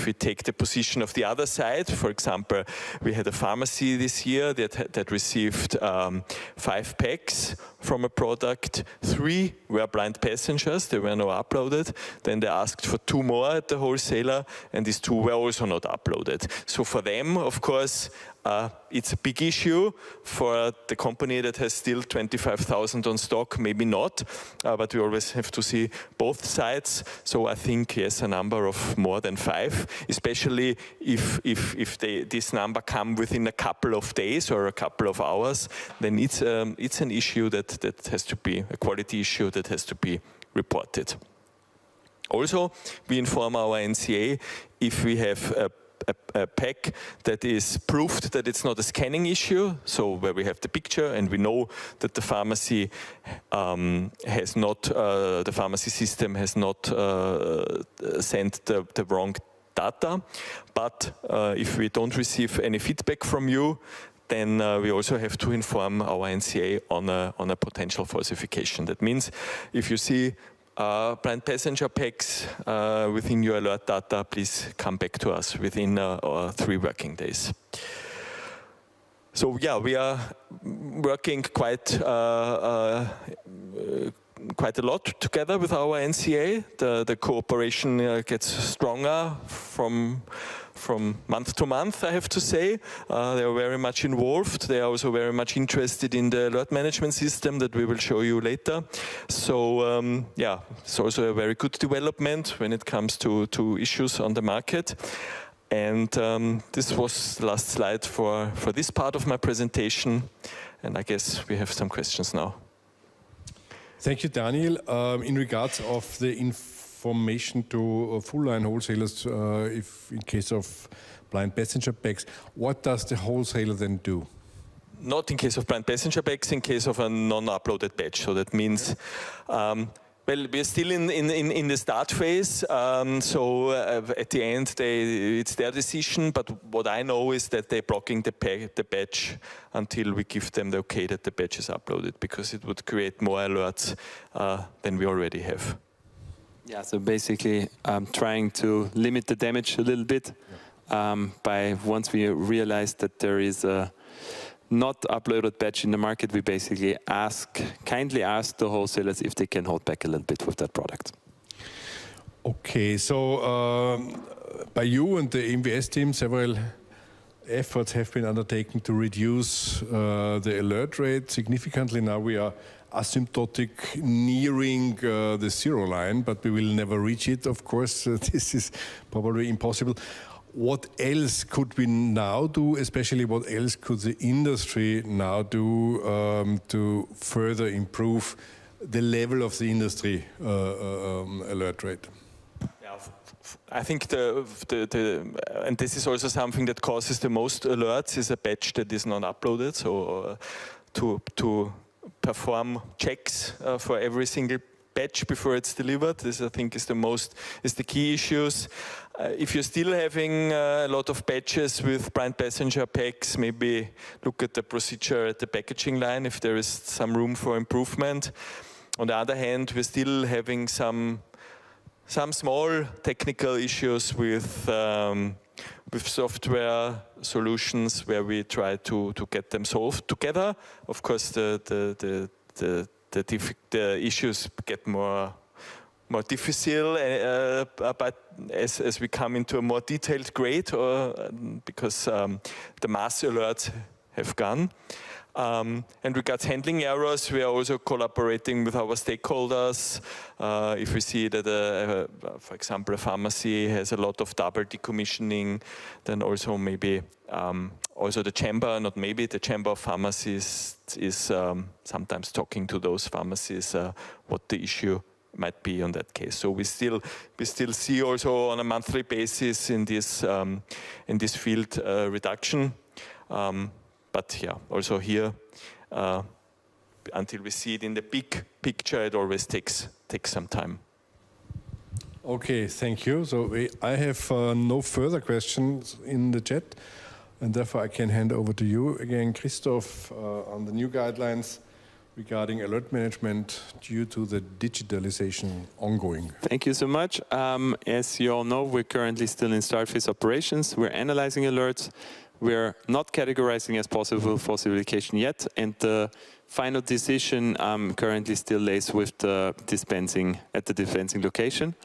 we take the position of the other side, for example, we had a pharmacy this year that received 5 packs from a product. 3 were blind passengers, they were not uploaded. Then they asked for 2 more at the wholesaler, and these 2 were also not uploaded. So for them, of course, it's a big issue. For the company that has still 25,000 on stock, maybe not, but we always have to see both sides. So I think, yes, a number of more than 5, especially if this number come within a couple of days or a couple of hours, then it's an issue that has to be, a quality issue that has to be reported. Also, we inform our NCA if we have a pack that is proved that it's not a scanning issue, so where we have the picture and we know that the pharmacy has not, the pharmacy system has not sent the wrong data. But if we don't receive any feedback from you, then we also have to inform our NCA on a potential falsification. That means if you see blind passenger packs within your alert data, please come back to us within 3 working days. So yeah, we are working quite a lot together with our NCA. The cooperation gets stronger from month to month, I have to say. They are very much involved. They are also very much interested in the alert management system that we will show you later. So yeah, it's also a very good development when it comes to issues on the market. And this was the last slide for this part of my presentation. And I guess we have some questions now.
Thank you, Daniel. In regards of the information to full-line wholesalers, if in case of blind passenger packs, what does the wholesaler then do?
Not in case of blind passenger packs, in case of a non-uploaded batch. So that means, well, we're still in the start phase. So at the end, it's their decision. But what I know is that they're blocking the batch until we give them the okay that the batch is uploaded, because it would create more alerts than we already have.
Yeah, so basically trying to limit the damage a little bit by once we realize that there is a not uploaded batch in the market, we basically kindly ask the wholesalers if they can hold back a little bit with that product.
Okay, so by you and the AMVS team, several efforts have been undertaken to reduce the alert rate significantly. Now we are asymptotic, nearing the 0 line, but we will never reach it, of course. This is probably impossible. What else could we now do, especially what else could the industry now do to further improve the level of the industry alert rate?
Yeah, I think and this is also something that causes the most alerts, is a batch that is not uploaded. So to perform checks for every single batch before it's delivered. This, I think, is the key issues. If you're still having a lot of batches with blind passenger packs, maybe look at the procedure at the packaging line if there is some room for improvement. On the other hand, we're still having some small technical issues with software solutions where we try to get them solved together. Of course, the issues get more difficult, but as we come into a more detailed grade, because the mass alerts have gone. And regards handling errors, we are also collaborating with our stakeholders. If we see that, for example, a pharmacy has a lot of double decommissioning, then also maybe also the chamber, not maybe, the chamber of pharmacies is sometimes talking to those pharmacies what the issue might be on that case. So we still see also on a monthly basis in this field reduction. But yeah, also here, until we see it in the big picture, it always takes some time.
Okay, thank you. So I have no further questions in the chat, and therefore I can hand over to you again, Christoph, on the new guidelines regarding alert management due to the digitalization ongoing.
Thank you so much. As you all know, we're currently still in start phase operations. We're analyzing alerts. We're not categorizing as possible falsification yet, and the final decision currently still lays with the dispensing at the dispensing location.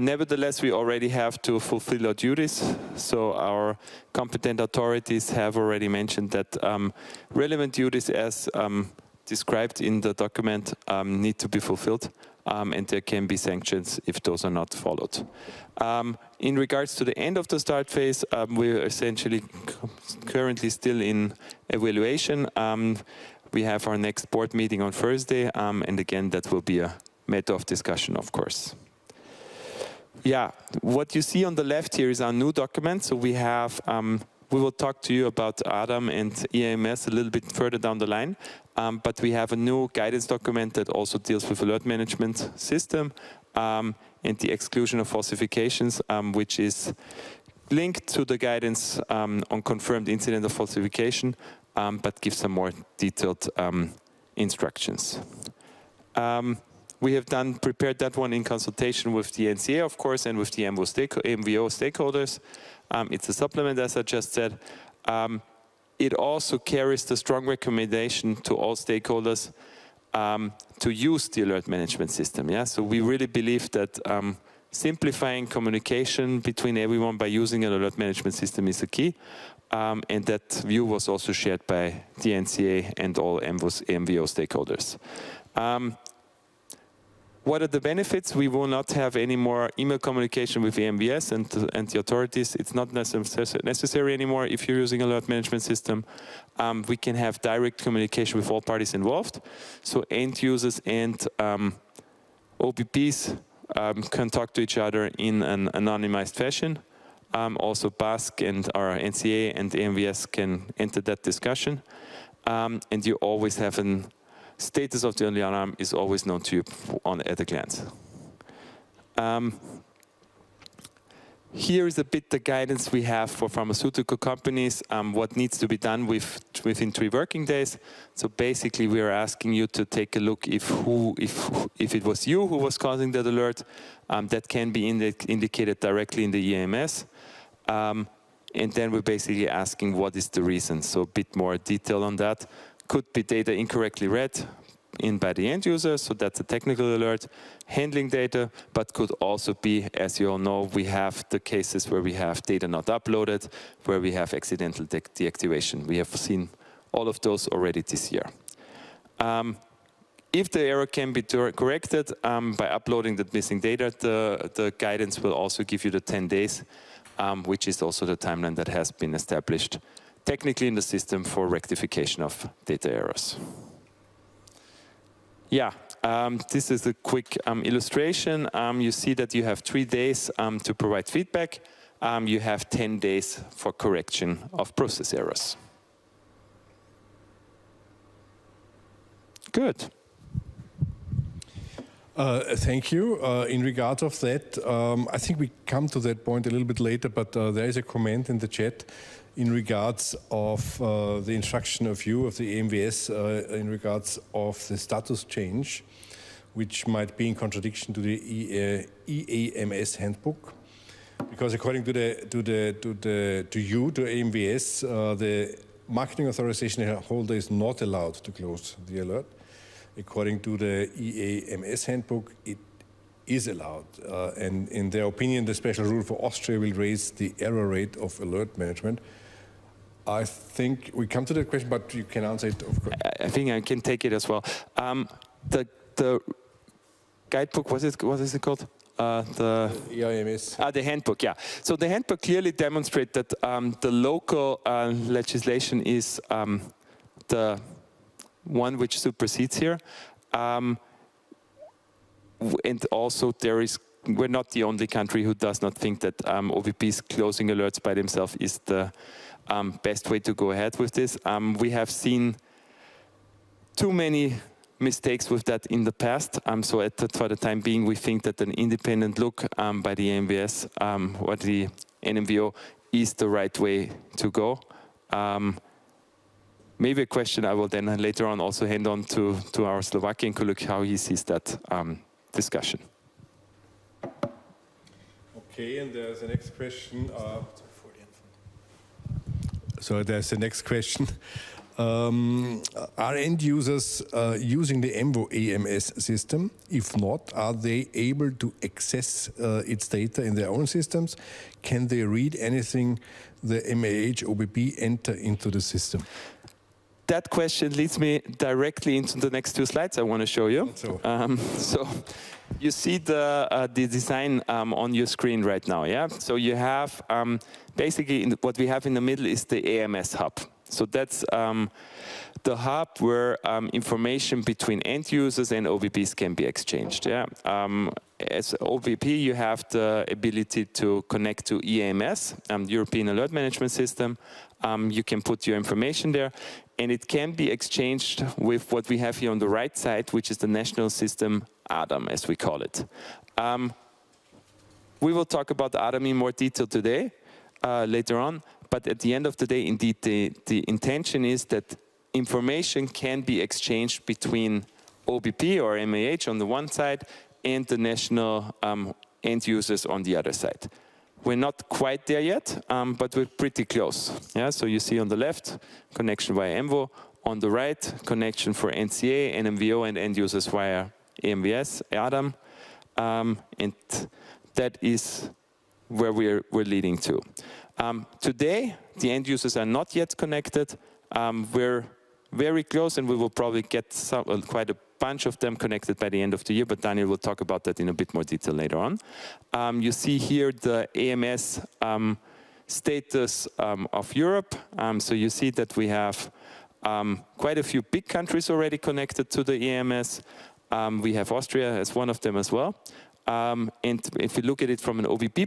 Nevertheless, we already have to fulfill our duties. So our competent authorities have already mentioned that relevant duties as described in the document need to be fulfilled, and there can be sanctions if those are not followed. In regards to the end of the start phase, we're essentially currently still in evaluation. We have our next board meeting on Thursday, and again, that will be a matter of discussion, of course. Yeah, what you see on the left here is our new document. So we have, we will talk to you about ADAM and EAMS a little bit further down the line, but we have a new guidance document that also deals with alert management system and the exclusion of falsifications, which is linked to the guidance on confirmed incident of falsification, but gives some more detailed instructions. We have prepared that one in consultation with the NCA, of course, and with the AMVO stakeholders. It's a supplement, as I just said. It also carries the strong recommendation to all stakeholders to use the alert management system. Yeah? So we really believe that simplifying communication between everyone by using an alert management system is a key. And that view was also shared by the NCA and all AMVO stakeholders. What are the benefits? We will not have any more email communication with AMVS and the authorities. It's not necessary anymore if you're using an alert management system. We can have direct communication with all parties involved. So end users and OPPs can talk to each other in an anonymized fashion. Also BASC and our NCA and AMVS can enter that discussion. And you always have an status of the alarm is always known to you at a glance. Here is a bit the guidance we have for pharmaceutical companies, what needs to be done within 3 working days. So basically we are asking you to take a look if it was you who was causing that alert, that can be indicated directly in the EAMS. And then we're basically asking what is the reason. So a bit more detail on that. Could be data incorrectly read by the end user, so that's a technical alert, handling data, but could also be, as you all know, we have the cases where we have data not uploaded, where we have accidental deactivation. We have seen all of those already this year. If the error can be corrected by uploading the missing data, the guidance will also give you the 10 days, which is also the timeline that has been established technically in the system for rectification of data errors. Yeah, this is a quick illustration. You see that you have 3 days to provide feedback. You have 10 days for correction of process errors. Good.
Thank you. In regard of that, I think we come to that point a little bit later, but there is a comment in the chat in regards of the instruction of you of the AMVS in regards of the status change, which might be in contradiction to the EAMS handbook, because according to AMVS, the marketing authorization holder is not allowed to close the alert. According to the EAMS handbook, it is allowed. And in their opinion, the special rule for Austria will raise the error rate of alert management. I think we come to that question, but you can answer it, of course.
I think I can take it as well. The guidebook, what is it called? The
EAMS.
The handbook, yeah. So the handbook clearly demonstrates that the local legislation is the one which supersedes here. And also we're not the only country who does not think that OVPs closing alerts by themselves is the best way to go ahead with this. We have seen too many mistakes with that in the past. So for the time being, we think that an independent look by the AMVS or the NMVO is the right way to go. maybe a question I will then later on also hand on to our Slovakian colleague, how he sees that discussion.
Okay, and there's the next question. So there's the next question. Are end users using the EMVO AMS system? If not, are they able to access its data in their own systems? Can they read anything the MAH OBP enter into the system?
That question leads me directly into the next two slides I want to show you. So you see the design on your screen right now, yeah? So you have, basically what we have in the middle is the AMS hub. So that's the hub where information between end users and OBPs can be exchanged, yeah? As OBP, you have the ability to connect to EAMS, European Alert Management System. You can put your information there, and it can be exchanged with what we have here on the right side, which is the national system, ADAM, as we call it. We will talk about ADAM in more detail today, later on, but at the end of the day, indeed, the intention is that information can be exchanged between OBP or MAH on the one side and the national end users on the other side. We're not quite there yet, but we're pretty close. Yeah, so you see on the left, connection via EMVO. On the right, connection for NCA, NMVO, and end users via AMVS, ADAM. And that is where we're leading to. Today, the end users are not yet connected. We're very close, and we will probably get quite a bunch of them connected by the end of the year, but Daniel will talk about that in a bit more detail later on. You see here the AMS status of Europe. So you see that we have quite a few big countries already connected to the AMS. We have Austria as one of them as well. And if you look at it from an OBP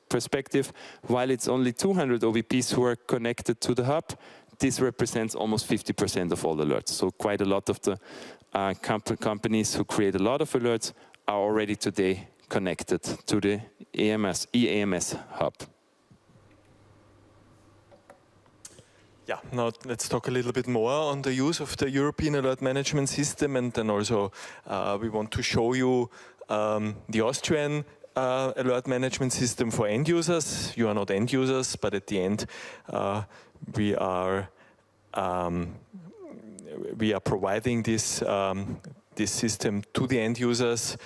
perspective, while it's only 200 OBPs who are connected to the hub, this represents almost 50% of all alerts. So quite a lot of the companies who create a lot of alerts are already today connected to the EAMS hub.
Yeah, now let's talk a little bit more on the use of the European Alert Management System, and then also we want to show you the Austrian alert management system for end users. You are not end users, but at the end we are providing this this system to the end users.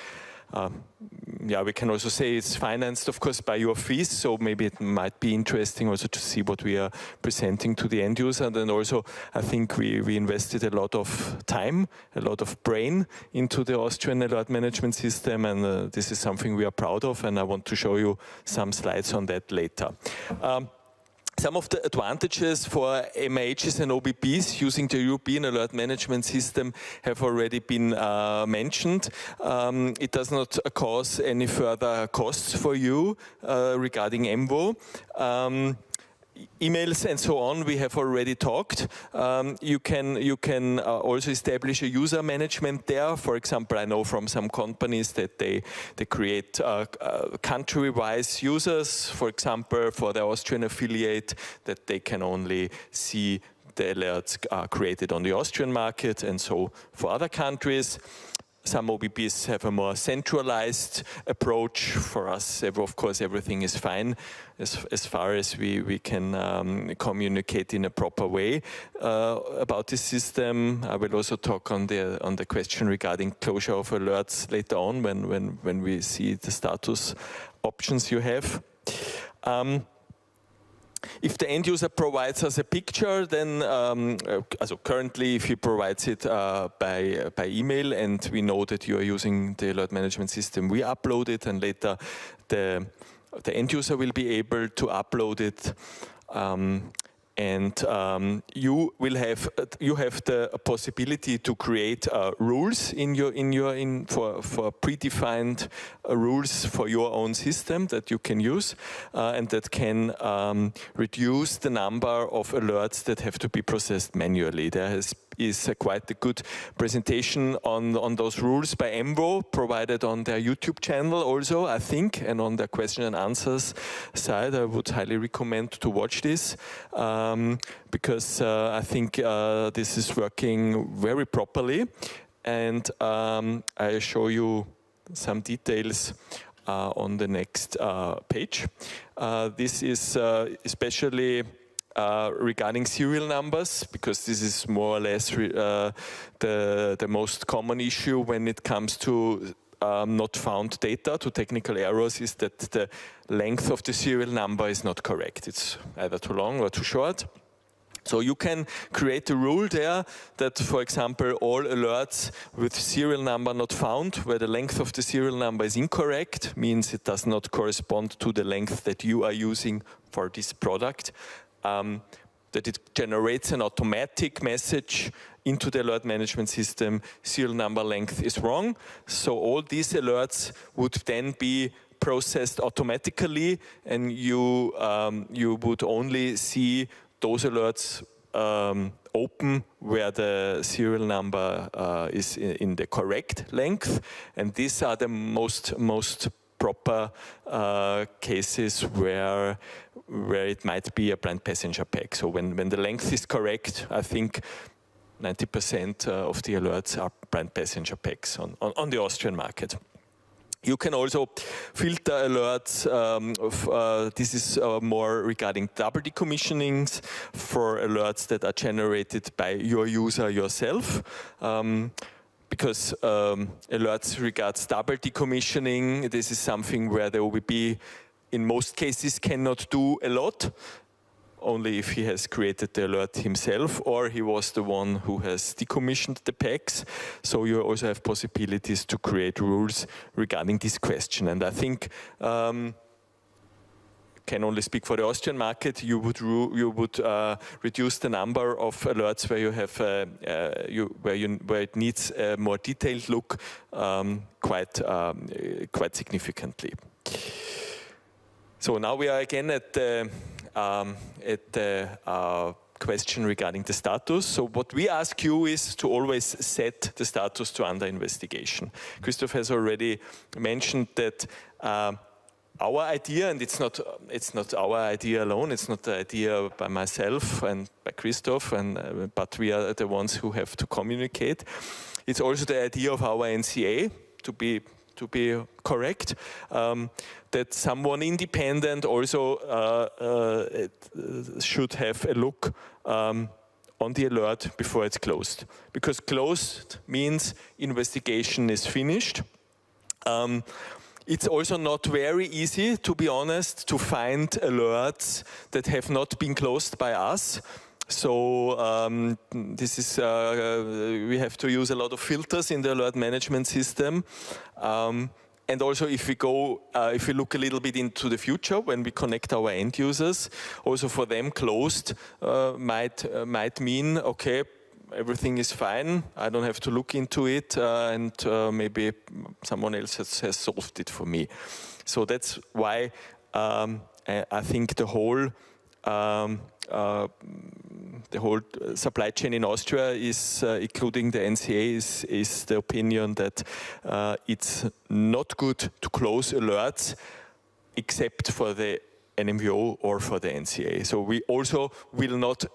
Yeah, we can also say it's financed, of course, by your fees, so maybe it might be interesting also to see what we are presenting to the end user. And then also, I think we invested a lot of time, a lot of brain into the Austrian alert management system, and this is something we are proud of, and I want to show you some slides on that later. Some of the advantages for MAHs and OBPs using the European Alert Management System have already been mentioned. It does not cause any further costs for you regarding EMVO. Emails and so on, we have already talked. You can also establish a user management there. For example, I know from some companies that they create country-wise users, for example, for the Austrian affiliate, that they can only see the alerts created on the Austrian market, and so for other countries. Some OBPs have a more centralized approach. For us, of course, everything is fine as far as we can communicate in a proper way about this system. I will also talk on the question regarding closure of alerts later on when we see the status options you have. If the end user provides us a picture, then currently if he provides it by email and we know that you are using the alert management system, we upload it, and later the end user will be able to upload it. And you have the possibility to create rules for predefined rules for your own system that you can use, and that can reduce the number of alerts that have to be processed manually. There is quite a good presentation on those rules by EMVO, provided on their YouTube channel also, I think, and on their question and answers side. I would highly recommend to watch this. because I think this is working very properly, and I show you some details on the next page. This is especially regarding serial numbers, because this is more or less the most common issue when it comes to not found data, to technical errors, is that the length of the serial number is not correct. It's either too long or too short. So you can create a rule there that, for example, all alerts with serial number not found, where the length of the serial number is incorrect, means it does not correspond to the length that you are using for this product, that it generates an automatic message into the alert management system: serial number length is wrong. So all these alerts would then be processed automatically, and you would only see those alerts open where the serial number is in the correct length, and these are the most proper cases where it might be a blind passenger pack. So when the length is correct, I think 90% of the alerts are blind passenger packs on the Austrian market. You can also filter alerts. This is more regarding double decommissionings for alerts that are generated by your user yourself. Because alerts regards double decommissioning, this is something where the OBB in most cases cannot do a lot, only if he has created the alert himself or he was the one who has decommissioned the packs. So you also have possibilities to create rules regarding this question. And I think, can only speak for the Austrian market, you would reduce the number of alerts where you have where it needs a more detailed look quite significantly. So now we are again at the question regarding the status. So what we ask you is to always set the status to under investigation. Christoph has already mentioned that our idea, and it's not our idea alone, it's not the idea by myself and by Christoph, but we are the ones who have to communicate. It's also the idea of our NCA, to be correct, that someone independent also should have a look on the alert before it's closed. Because closed means investigation is finished. It's also not very easy, to be honest, to find alerts that have not been closed by us. So this is we have to use a lot of filters in the alert management system. And also, if we look a little bit into the future, when we connect our end users, also for them closed might mean, okay, everything is fine, I don't have to look into it, and maybe someone else has solved it for me. So that's why I think the whole supply chain in Austria is, including the NCA, is the opinion that it's not good to close alerts except for the NMVO or for the NCA. So we also will not,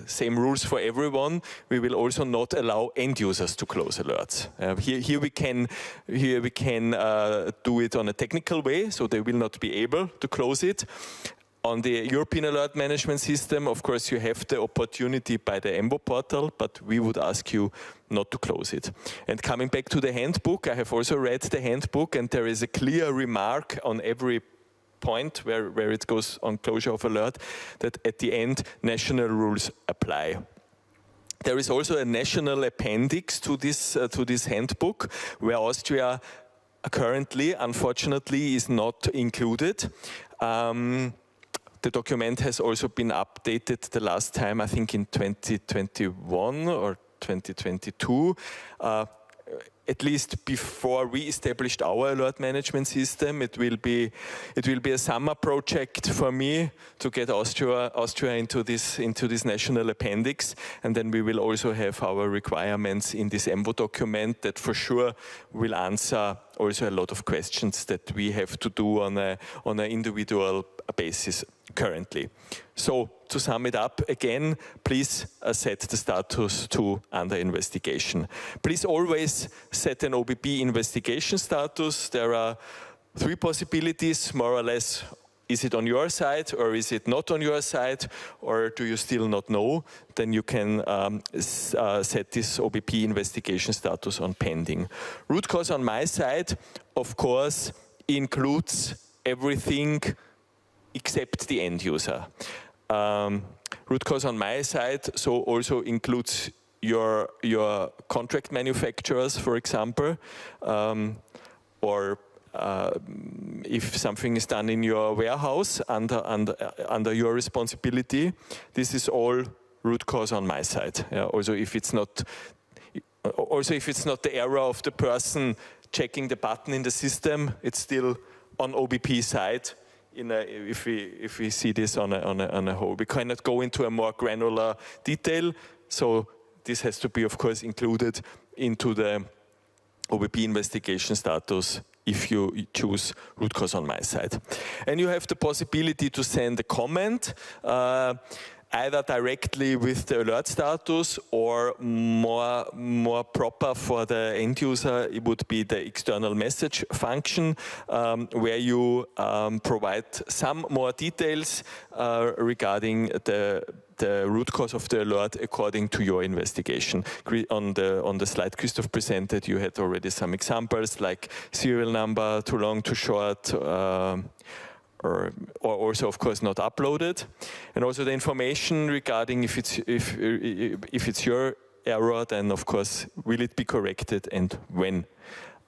same rules for everyone, we will also not allow end users to close alerts. Here we can do it on a technical way, so they will not be able to close it. On the European Alert Management System, of course, you have the opportunity by the EMBO portal, but we would ask you not to close it. And coming back to the handbook, I have also read the handbook, and there is a clear remark on every point where it goes on closure of alert, that at the end, national rules apply. There is also a national appendix to this handbook, where Austria currently, unfortunately, is not included. The document has also been updated the last time, I think in 2021 or 2022. At least before we established our alert management system, it will be a summer project for me to get Austria into this national appendix, and then we will also have our requirements in this EMVO document that for sure will answer also a lot of questions that we have to do on an individual basis currently. So to sum it up again, please set the status to under investigation. Please always set an OBP investigation status. There are 3 possibilities, more or less. Is it on your side or is it not on your side, or do you still not know? Then you can set this OBP investigation status on pending. Root cause on my side, of course, includes everything except the end user. Root cause on my side so also includes your contract manufacturers, for example, or if something is done in your warehouse under your responsibility. This is all root cause on my side. Yeah, also if it's not the error of the person checking the button in the system, it's still on OBP side. If we see this on a whole, we cannot go into a more granular detail. So this has to be, of course, included into the OBP investigation status if you choose root cause on my side. And you have the possibility to send a comment, either directly with the alert status, or more proper for the end user, it would be the external message function, where you provide some more details regarding the root cause of the alert according to your investigation. On the slide Christoph presented, you had already some examples like serial number, too long, too short, or also, of course, not uploaded, and also the information regarding if it's your error, then of course will it be corrected and when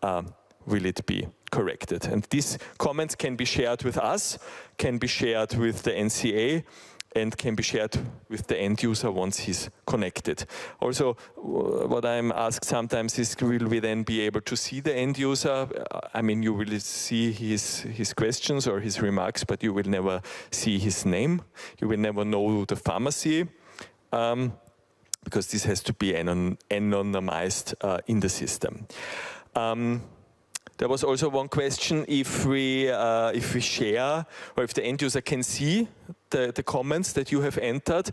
will it be corrected. And these comments can be shared with us, can be shared with the NCA, and can be shared with the end user once he's connected. Also, what I'm asked sometimes is, will we then be able to see the end user? I mean, you will see his questions or his remarks, but you will never see his name. You will never know the pharmacy, because this has to be anonymized in the system. There was also one question if we share, or if the end user can see the comments that you have entered.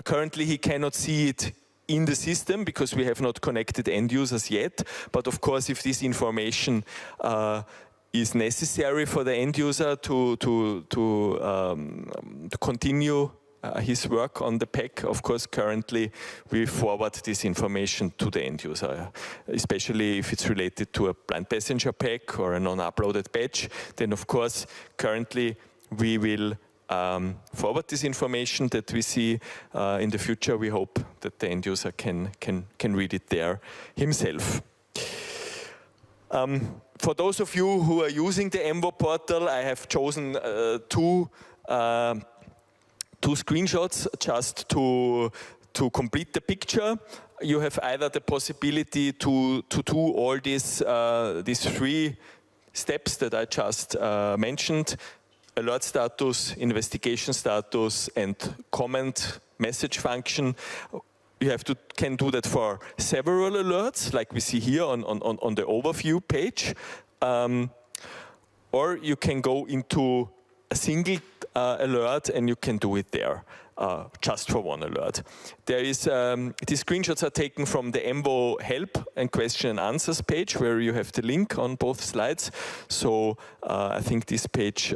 Currently he cannot see it in the system because we have not connected end users yet. But of course, if this information is necessary for the end user to continue his work on the pack, of course, currently we forward this information to the end user, especially if it's related to a blind passenger pack or a non-uploaded batch. Then, of course, currently we will forward this information that we see. In the future, we hope that the end user can read it there himself. For those of you who are using the EMVO portal, I have chosen two screenshots just to complete the picture. You have either the possibility to do all these 3 steps that I just mentioned: alert status, investigation status, and comment message function. You can do that for several alerts, like we see here on the overview page, or you can go into a single alert and you can do it there, just for one alert. There is, these screenshots are taken from the EMVO help and question and answers page, where you have the link on both slides. So I think this page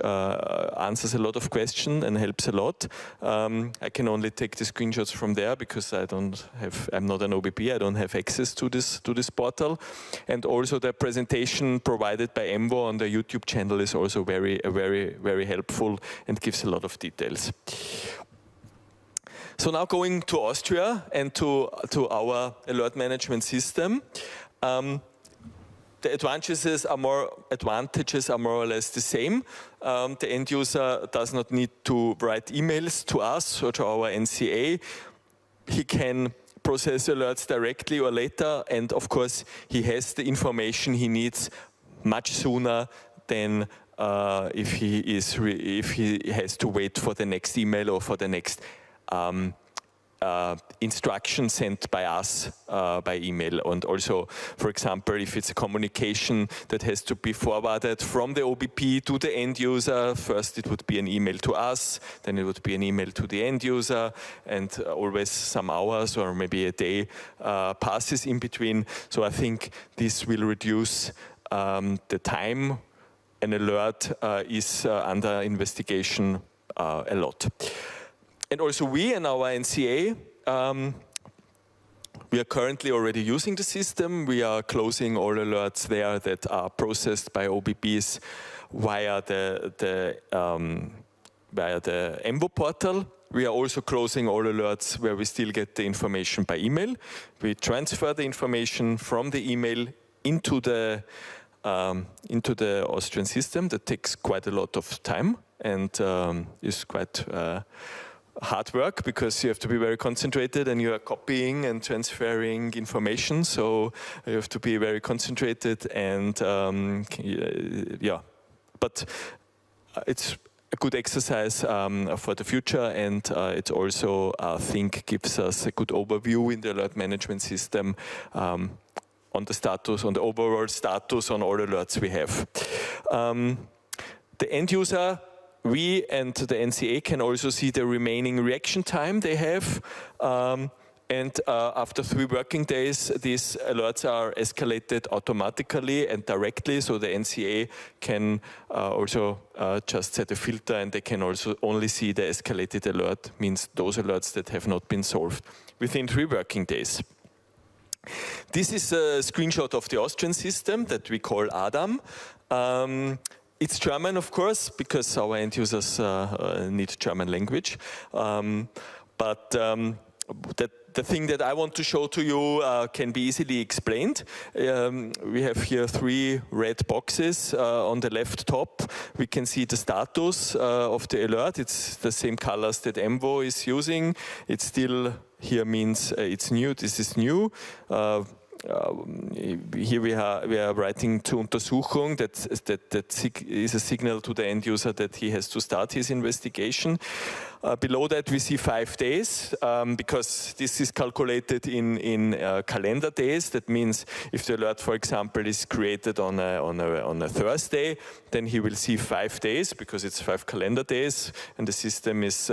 answers a lot of questions and helps a lot. I can only take the screenshots from there because I'm not an OBP, I don't have access to this portal. And also the presentation provided by EMVO on the YouTube channel is also very helpful and gives a lot of details. So now going to Austria and to our alert management system. The advantages are more or less the same. The end user does not need to write emails to us or to our NCA. He can process alerts directly or later, and of course he has the information he needs much sooner than if he has to wait for the next email or for the next instruction sent by us by email. And also, for example, if it's a communication that has to be forwarded from the OBP to the end user, first it would be an email to us, then it would be an email to the end user, and always some hours or maybe a day passes in between. So I think this will reduce the time an alert is under investigation a lot. And also we in our NCA, we are currently already using the system. We are closing all alerts there that are processed by OBPs via the EMVO portal. We are also closing all alerts where we still get the information by email. We transfer the information from the email into the Austrian system. That takes quite a lot of time and is quite hard work, because you have to be very concentrated and you are copying and transferring information, so you have to be very concentrated, and yeah, but it's a good exercise for the future, and it also, I think, gives us a good overview in the alert management system on the status, on the overall status on all alerts we have. The end user, we and the NCA can also see the remaining reaction time they have, and after 3 working days, these alerts are escalated automatically and directly, so the NCA can also just set a filter, and they can also only see the escalated alert, means those alerts that have not been solved, within 3 working days. This is a screenshot of the Austrian system that we call ADAM. It's German, of course, because our end users need German language. But the thing that I want to show to you can be easily explained. We have here 3 red boxes. On the left top, we can see the status of the alert. It's the same colors that EMVO is using. It's still, here means it's new, this is new. Here we are writing to Untersuchung, that is a signal to the end user that he has to start his investigation. Below that we see 5 days, because this is calculated in calendar days. That means if the alert, for example, is created on a Thursday, then he will see 5 days, because it's 5 calendar days, and the system is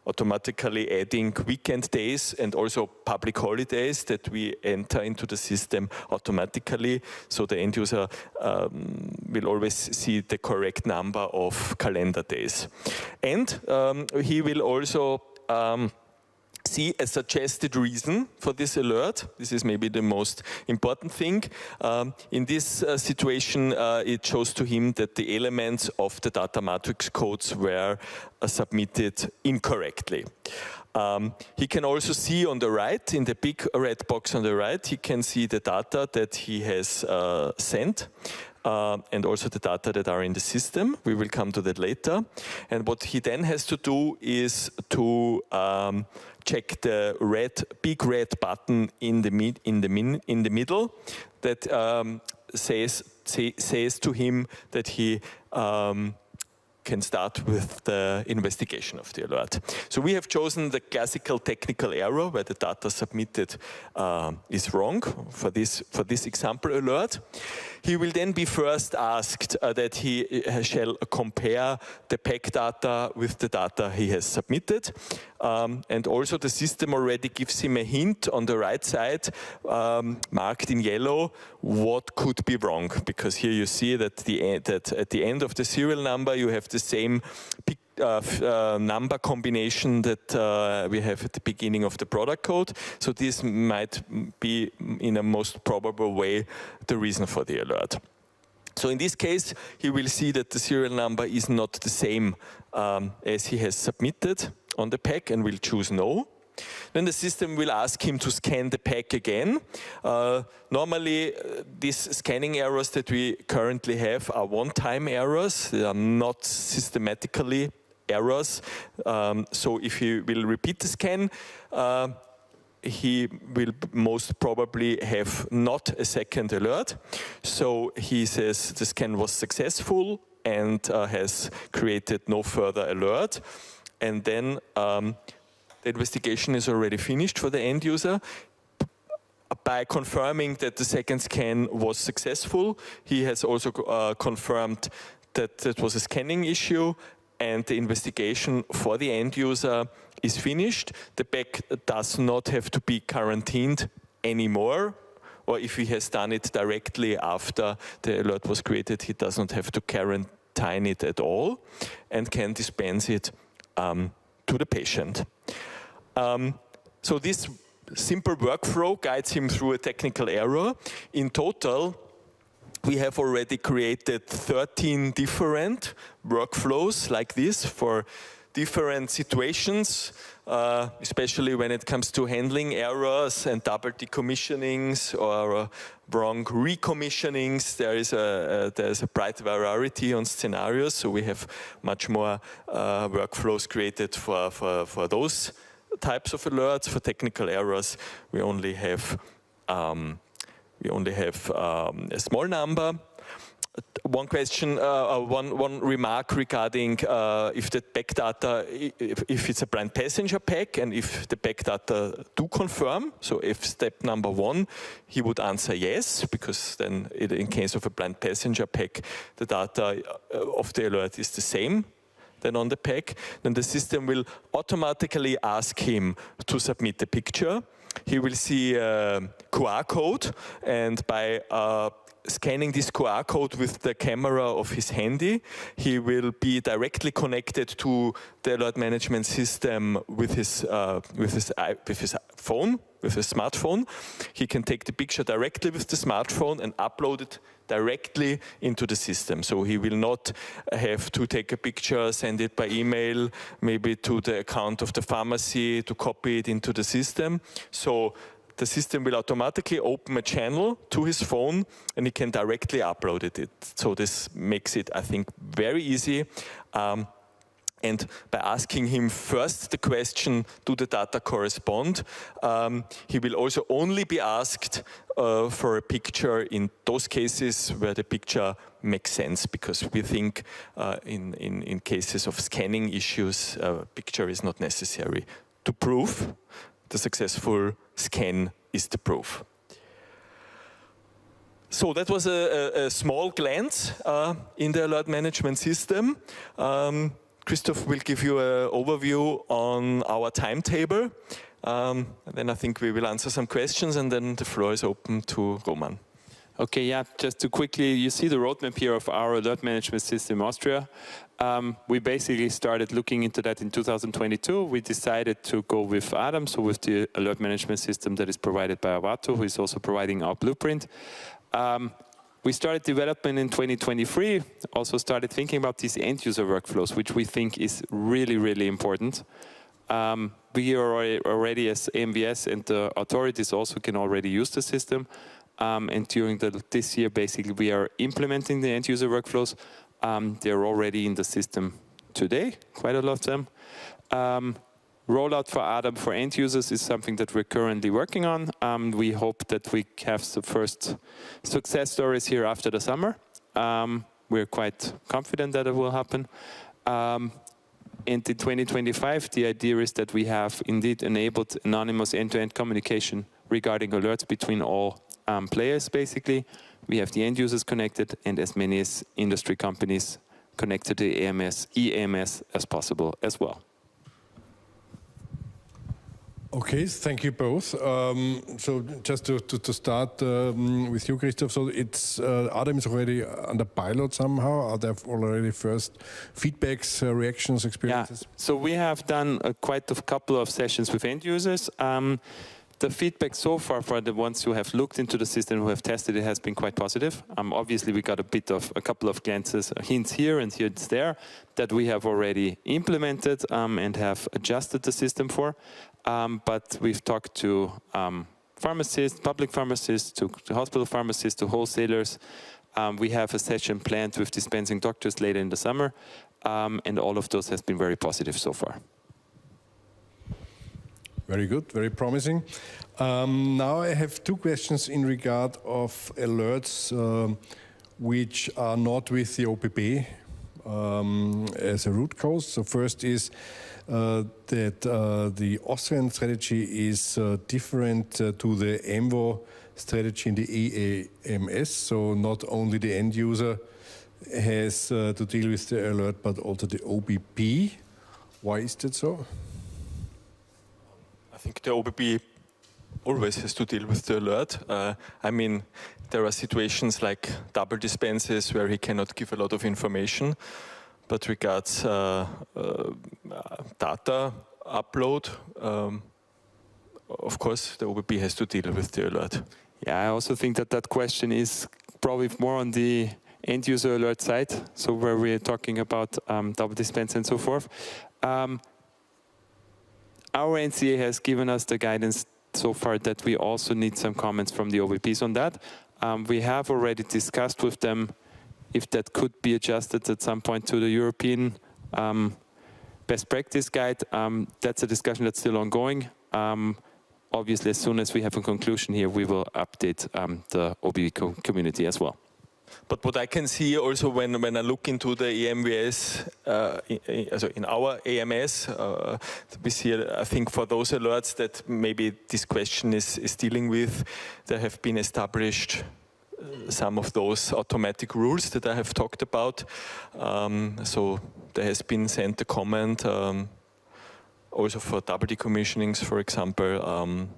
automatically adding weekend days and also public holidays that we enter into the system automatically, so the end user will always see the correct number of calendar days. And he will also see a suggested reason for this alert. This is maybe the most important thing. In this situation, it shows to him that the elements of the data matrix codes were submitted incorrectly. He can also see on the right, in the big red box on the right, he can see the data that he has sent. And also the data that are in the system. We will come to that later. And what he then has to do is to check the big red button in the middle that says to him that he can start with the investigation of the alert. So we have chosen the classical technical error where the data submitted is wrong for this example alert. He will then be first asked that he shall compare the PEC data with the data he has submitted. And also the system already gives him a hint on the right side, marked in yellow, what could be wrong. Because here you see that at the end of the serial number you have the same number combination that we have at the beginning of the product code. So this might be, in a most probable way, the reason for the alert. So in this case, he will see that the serial number is not the same as he has submitted on the PEC and will choose no. Then the system will ask him to scan the PEC again. Normally, these scanning errors that we currently have are one-time errors. They are not systematically errors. So if he will repeat the scan, he will most probably have not a second alert. So he says the scan was successful and has created no further alert. And then the investigation is already finished for the end user. By confirming that the second scan was successful, he has also confirmed that it was a scanning issue, and the investigation for the end user is finished. The bag does not have to be quarantined anymore, or if he has done it directly after the alert was created, he does not have to quarantine it at all, and can dispense it to the patient. So this simple workflow guides him through a technical error. In total, we have already created 13 different workflows like this for different situations, especially when it comes to handling errors and double decommissionings or wrong recommissionings. There is a bright variety on scenarios, so we have much more workflows created for those types of alerts. For technical errors, we only have a small number. One question, one remark regarding if the bag data, if it's a blind passenger pack, and if the bag data do confirm. So if step number 1, he would answer yes, because then in case of a blind passenger pack, the data of the alert is the same than on the pack. Then the system will automatically ask him to submit a picture. He will see a QR code, and by scanning this QR code with the camera of his handy, he will be directly connected to the alert management system with his phone, with his smartphone. He can take the picture directly with the smartphone and upload it directly into the system. So he will not have to take a picture, send it by email, maybe to the account of the pharmacy to copy it into the system. So the system will automatically open a channel to his phone, and he can directly upload it. So this makes it, I think, very easy. And by asking him first the question, do the data correspond, he will also only be asked for a picture in those cases where the picture makes sense, because we think in cases of scanning issues, a picture is not necessary to prove. The successful scan is the proof. So that was a small glance in the alert management system. Christoph will give you an overview on our timetable. Then I think we will answer some questions, and then the floor is open to Roman.
Okay, yeah, just to quickly, you see the roadmap here of our alert management system, Austria. We basically started looking into that in 2022. We decided to go with ADAM, so with the alert management system that is provided by Avato, who is also providing our blueprint. We started development in 2023, also started thinking about these end-user workflows, which we think is really, really important. We are already, as AMVS and the authorities also can already use the system. And during this year, basically, we are implementing the end-user workflows. They're already in the system today, quite a lot of them. Rollout for ADAM for end users is something that we're currently working on. We hope that we have the first success stories here after the summer. We're quite confident that it will happen. And in 2025, the idea is that we have indeed enabled anonymous end-to-end communication regarding alerts between all players, basically. We have the end users connected, and as many as industry companies connected to EAMS as possible as well.
Okay, thank you both. So just to start with you, Christoph, so it's ADAM is already under pilot somehow. Are there already first feedbacks, reactions, experiences?
Yeah, so we have done quite a couple of sessions with end users. The feedback so far for the ones who have looked into the system, who have tested it, has been quite positive. Obviously, we got a couple of glances, hints here and hints there that we have already implemented and have adjusted the system for. But we've talked to pharmacists, public pharmacists, to hospital pharmacists, to wholesalers. We have a session planned with dispensing doctors later in the summer, and all of those has been very positive so far.
Very good, very promising. Now I have two questions in regard of alerts which are not with the OPP as a root cause. So first is that the Austrian strategy is different to the AMVO strategy in the EAMS. So not only the end user has to deal with the alert, but also the OBP. Why is that so?
I think the OBP always has to deal with the alert. I mean, there are situations like double dispenses where he cannot give a lot of information, but regards data upload, of course, the OBP has to deal with the alert.
Yeah, I also think that that question is probably more on the end user alert side, so where we're talking about double dispense and so forth. Our NCA has given us the guidance so far that we also need some comments from the OBPs on that. We have already discussed with them if that could be adjusted at some point to the European best practice guide. That's a discussion that's still ongoing. Obviously, as soon as we have a conclusion here, we will update the OBP community as well.
But what I can see also when I look into the AMVS, in our AMS, we see, I think for those alerts that maybe this question is dealing with, there have been established some of those automatic rules that I have talked about. So there has been sent a comment also for double decommissionings, for example,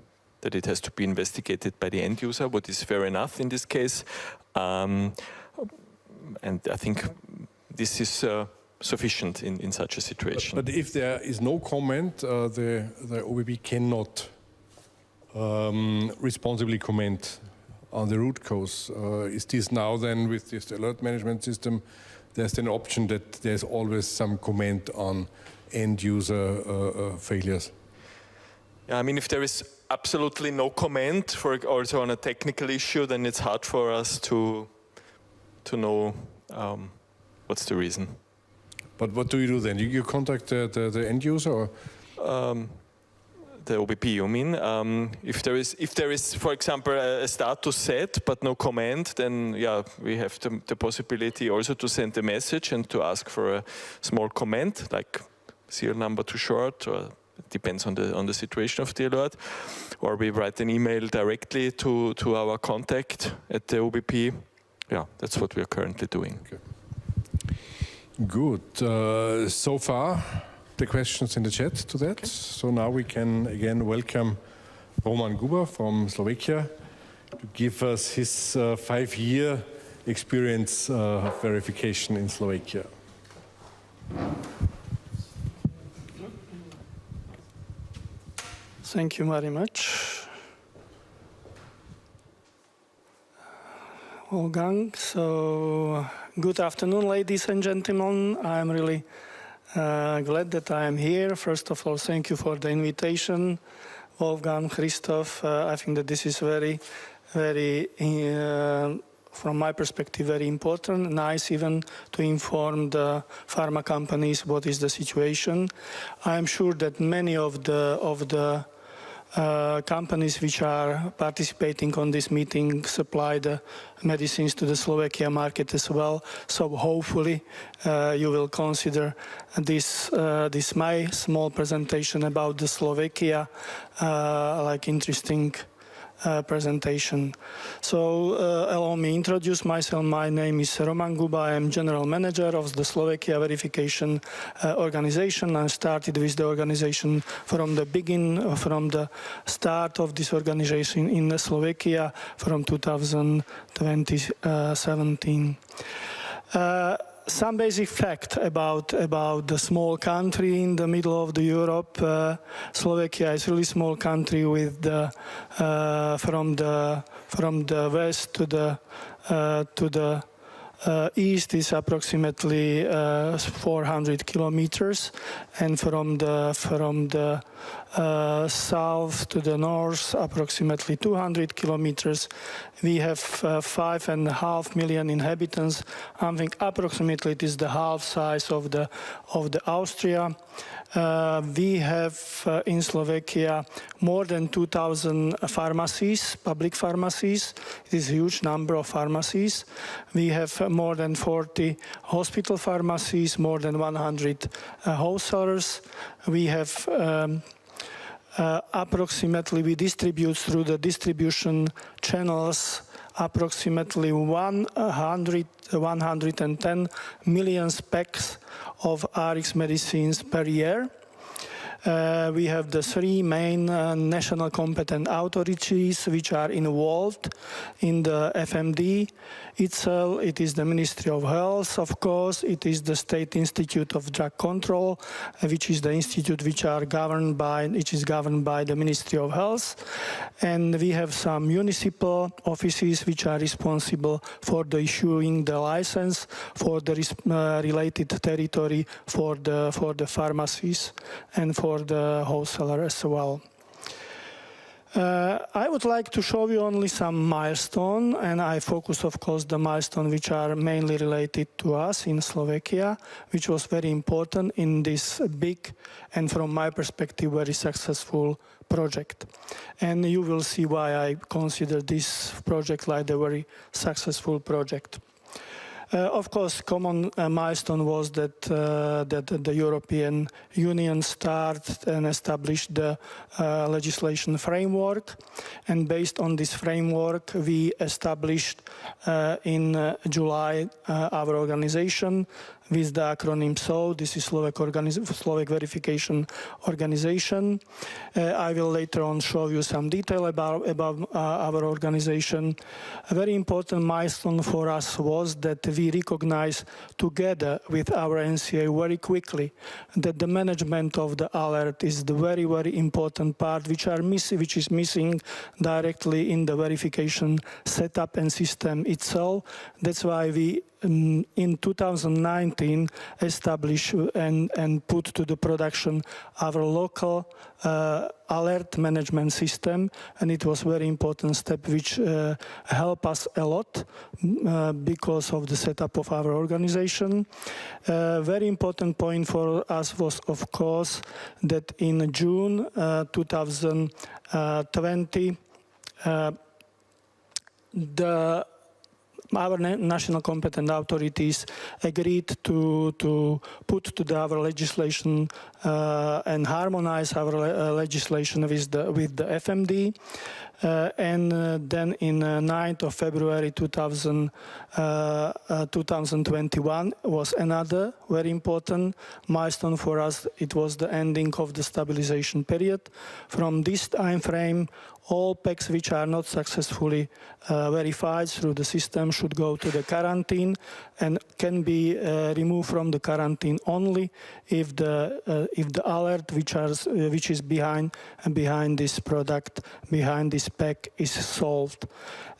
that it has to be investigated by the end user, what is fair enough in this case. And I think this is sufficient in such a situation.
But if there is no comment, the OBP cannot responsibly comment on the root cause. Is this now then with this alert management system, there's an option that there's always some comment on end user failures?
Yeah, I mean, if there is absolutely no comment for also on a technical issue, then it's hard for us to know what's the reason.
But what do you do then? You contact the end user, or?
The OBP, you mean? If there is, for example, a status set but no comment, then yeah, we have the possibility also to send a message and to ask for a small comment, like serial number too short, or it depends on the situation of the alert, or we write an email directly to our contact at the OBP. Yeah, that's what we are currently doing.
Okay. Good. So far, the questions in the chat to that. Okay. So now we can again welcome Roman Guba from Slovakia to give us his 5-year experience of verification in Slovakia.
Thank you very much. Wolfgang, so good afternoon, ladies and gentlemen. I'm really glad that I am here. First of all, thank you for the invitation, Wolfgang, Christoph. I think that this is very, from my perspective, very important. Nice even to inform the pharma companies what is the situation. I'm sure that many of the companies which are participating on this meeting supply the medicines to the Slovakia market as well. So hopefully you will consider this my small presentation about the Slovakia like interesting presentation. So allow me introduce myself. My name is Roman Guba. I am General Manager of the Slovakia Verification Organization. I started with the organization from the beginning, from the start of this organization in Slovakia from 2017. Some basic fact about the small country in the middle of the Europe. Slovakia is a really small country with the from the west to the east is approximately 400 kilometers, and from the south to the north approximately 200 kilometers. We have 5.5 million inhabitants. I think approximately it is the half size of the Austria. We have in Slovakia more than 2,000 pharmacies, public pharmacies. It is a huge number of pharmacies. We have more than 40 hospital pharmacies, more than 100 wholesalers. We have approximately, we distribute through the distribution channels approximately 110 million packs of Rx medicines per year. We have the three main national competent authorities which are involved in the FMD itself. It is the Ministry of Health, of course. It is the State Institute of Drug Control, which is the institute which is governed by the Ministry of Health. And we have some municipal offices which are responsible for the issuing the license for the related territory for the pharmacies and for the wholesaler as well. I would like to show you only some milestones, and I focus, of course, the milestones which are mainly related to us in Slovakia, which was very important in this big and, from my perspective, very successful project. And you will see why I consider this project like a very successful project. Of course, common milestone was that the European Union started and established the legislation framework, and based on this framework, we established in July our organization with the acronym SOOL. This is Slovak Verification Organization. I will later on show you some detail about our organization. A very important milestone for us was that we recognized together with our NCA very quickly that the management of the alert is the very, very important part which is missing directly in the verification setup and system itself. That's why we in 2019 established and put to the production our local alert management system, and it was a very important step which helped us a lot because of the setup of our organization. Very important point for us was, of course, that in June 2020 our national competent authorities agreed to put to our legislation and harmonize our legislation with the FMD. And then in 9th of February 2021 was another very important milestone for us. It was the ending of the stabilization period. From this time frame, all packs which are not successfully verified through the system should go to the quarantine and can be removed from the quarantine only if the alert which is behind this product, behind this pack, is solved.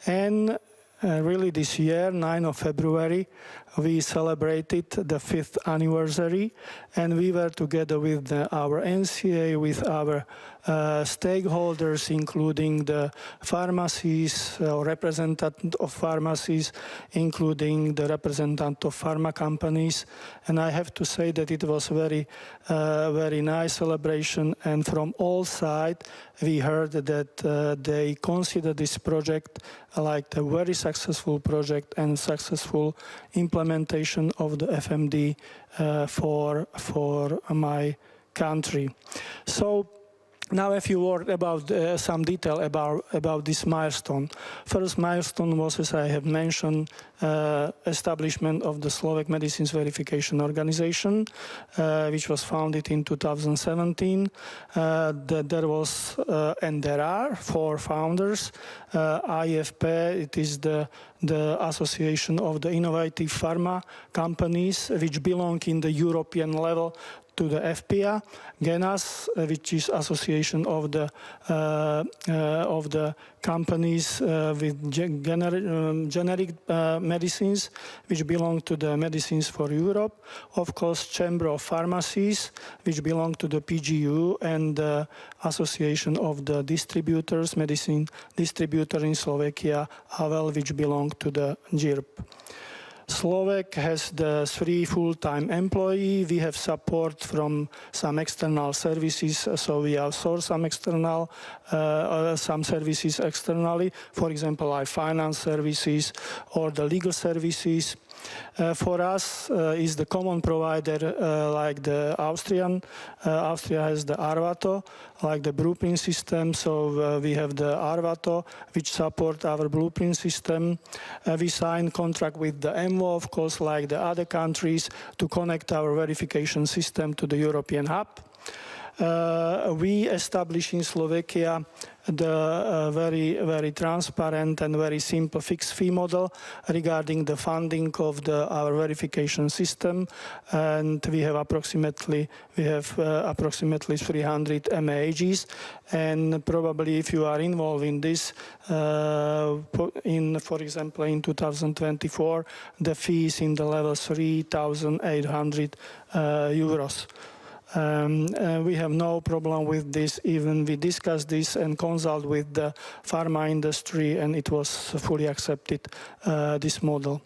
And really this year, 9th of February, we celebrated the 5th anniversary, and we were together with our NCA, with our stakeholders, including the pharmacies, representative of pharmacies, including the representative of pharma companies. And I have to say that it was very nice celebration, and from all sides we heard that they consider this project like a very successful project and successful implementation of the FMD for my country. So now a few words about some detail about this milestone. First milestone was, as I have mentioned, establishment of the Slovak Medicines Verification Organization, which was founded in 2017. There was and there are 4 founders. IFP, it is the Association of the Innovative Pharma Companies, which belong in the European level to the FPA, GENAS, which is Association of the companies with generic medicines, which belong to the Medicines for Europe. Of course, Chamber of Pharmacies, which belong to the PGU, and the Association of the Distributors, Medicine Distributor in Slovakia, AVEL, which belong to the GIRP. Slovak has the 3 full-time employees. We have support from some external services, so we outsource some services externally. For example, like finance services or the legal services. For us, is the common provider like the Austrian. Austria has the Arvato, like the blueprint system. So we have the Arvato, which support our blueprint system. We sign contract with the EMVO, of course, like the other countries, to connect our verification system to the European hub. We established in Slovakia the very transparent and very simple fixed fee model regarding the funding of our verification system, and we have approximately 300 MAGs, and probably if you are involved in this, for example, in 2024, the fee is in the level 3,800 euros. We have no problem with this. Even we discussed this and consult with the pharma industry, and it was fully accepted, this model.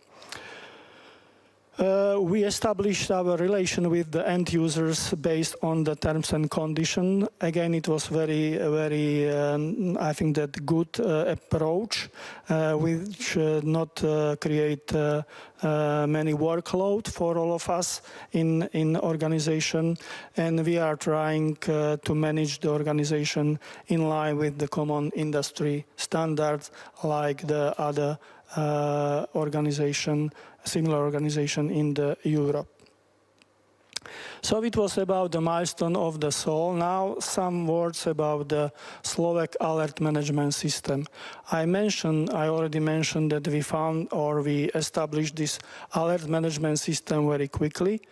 We established our relation with the end users based on the terms and conditions. Again, it was very, I think that good approach, which not create many workload for all of us in organization, and we are trying to manage the organization in line with the common industry standards, like the other similar organization in Europe. So it was about the milestone of the SOOL. Now some words about the Slovak alert management system. I already mentioned that we established this alert management system very quickly.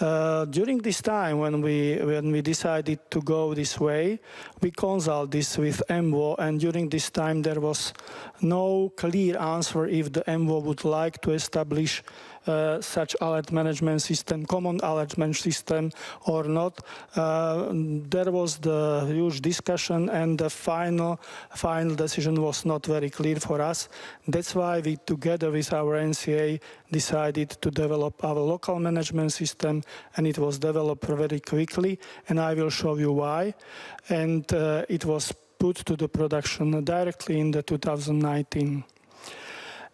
During this time, when we decided to go this way, we consulted this with EMVO, and during this time there was no clear answer if the EMVO would like to establish such alert management system, common alert management system, or not. There was the huge discussion, and the final decision was not very clear for us. That's why we, together with our NCA, decided to develop our local management system, and it was developed very quickly, and I will show you why. And it was put to the production directly in the 2019.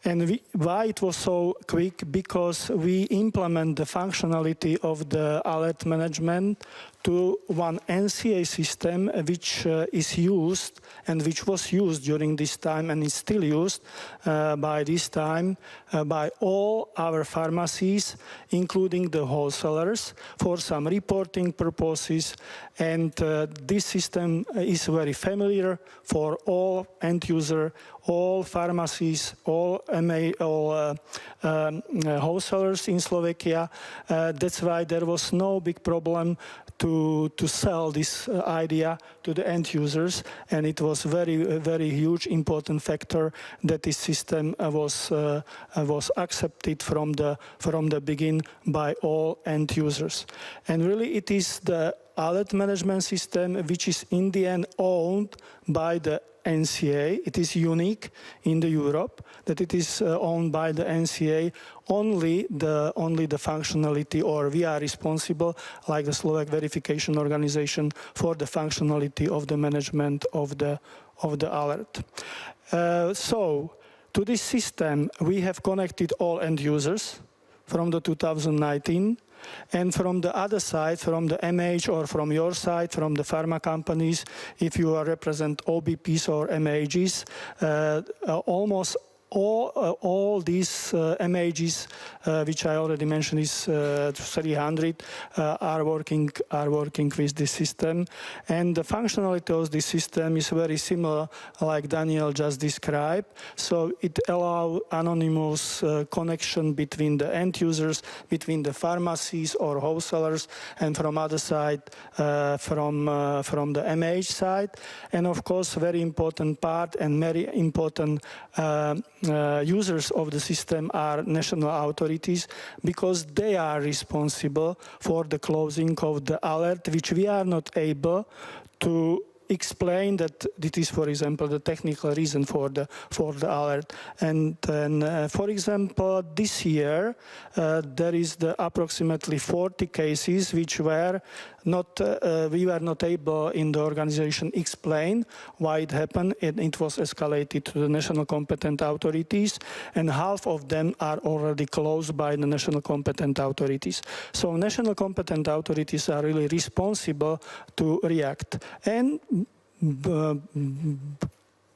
And why it was so quick? Because we implement the functionality of the alert management to one NCA system, which is used and which was used during this time and is still used by this time by all our pharmacies, including the wholesalers, for some reporting purposes. And this system is very familiar for all end user, all pharmacies, all wholesalers in Slovakia. That's why there was no big problem to sell this idea to the end users, and it was very huge important factor that this system was accepted from the beginning by all end users. And really it is the alert management system which is in the end owned by the NCA. It is unique in the Europe that it is owned by the NCA. Only the functionality, or we are responsible, like the Slovak verification organization, for the functionality of the management of the alert. So to this system we have connected all end users from the 2019. And from the other side, from the MH, or from your side, from the pharma companies, if you represent OBPs or MAGs, almost all these MAGs, which I already mentioned, is 300, are working with this system, and the functionality of this system is very similar, like Daniel just described. So it allows anonymous connection between the end users, between the pharmacies or wholesalers, and from other side, from the MH side, and of course, very important part and very important. Users of the system are national authorities, because they are responsible for the closing of the alert, which we are not able to explain that it is, for example, the technical reason for the alert. And then, for example, this year there is approximately 40 cases which were not we were not able in the organization explain why it happened, and it was escalated to the national competent authorities, and half of them are already closed by the national competent authorities. So national competent authorities are really responsible to react, and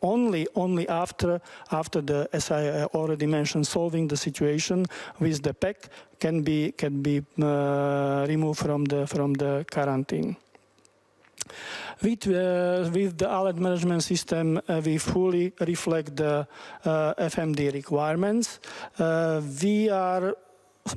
only after the, as I already mentioned, solving the situation with the PEC can be removed from the quarantine. With the alert management system, we fully reflect the FMD requirements. We are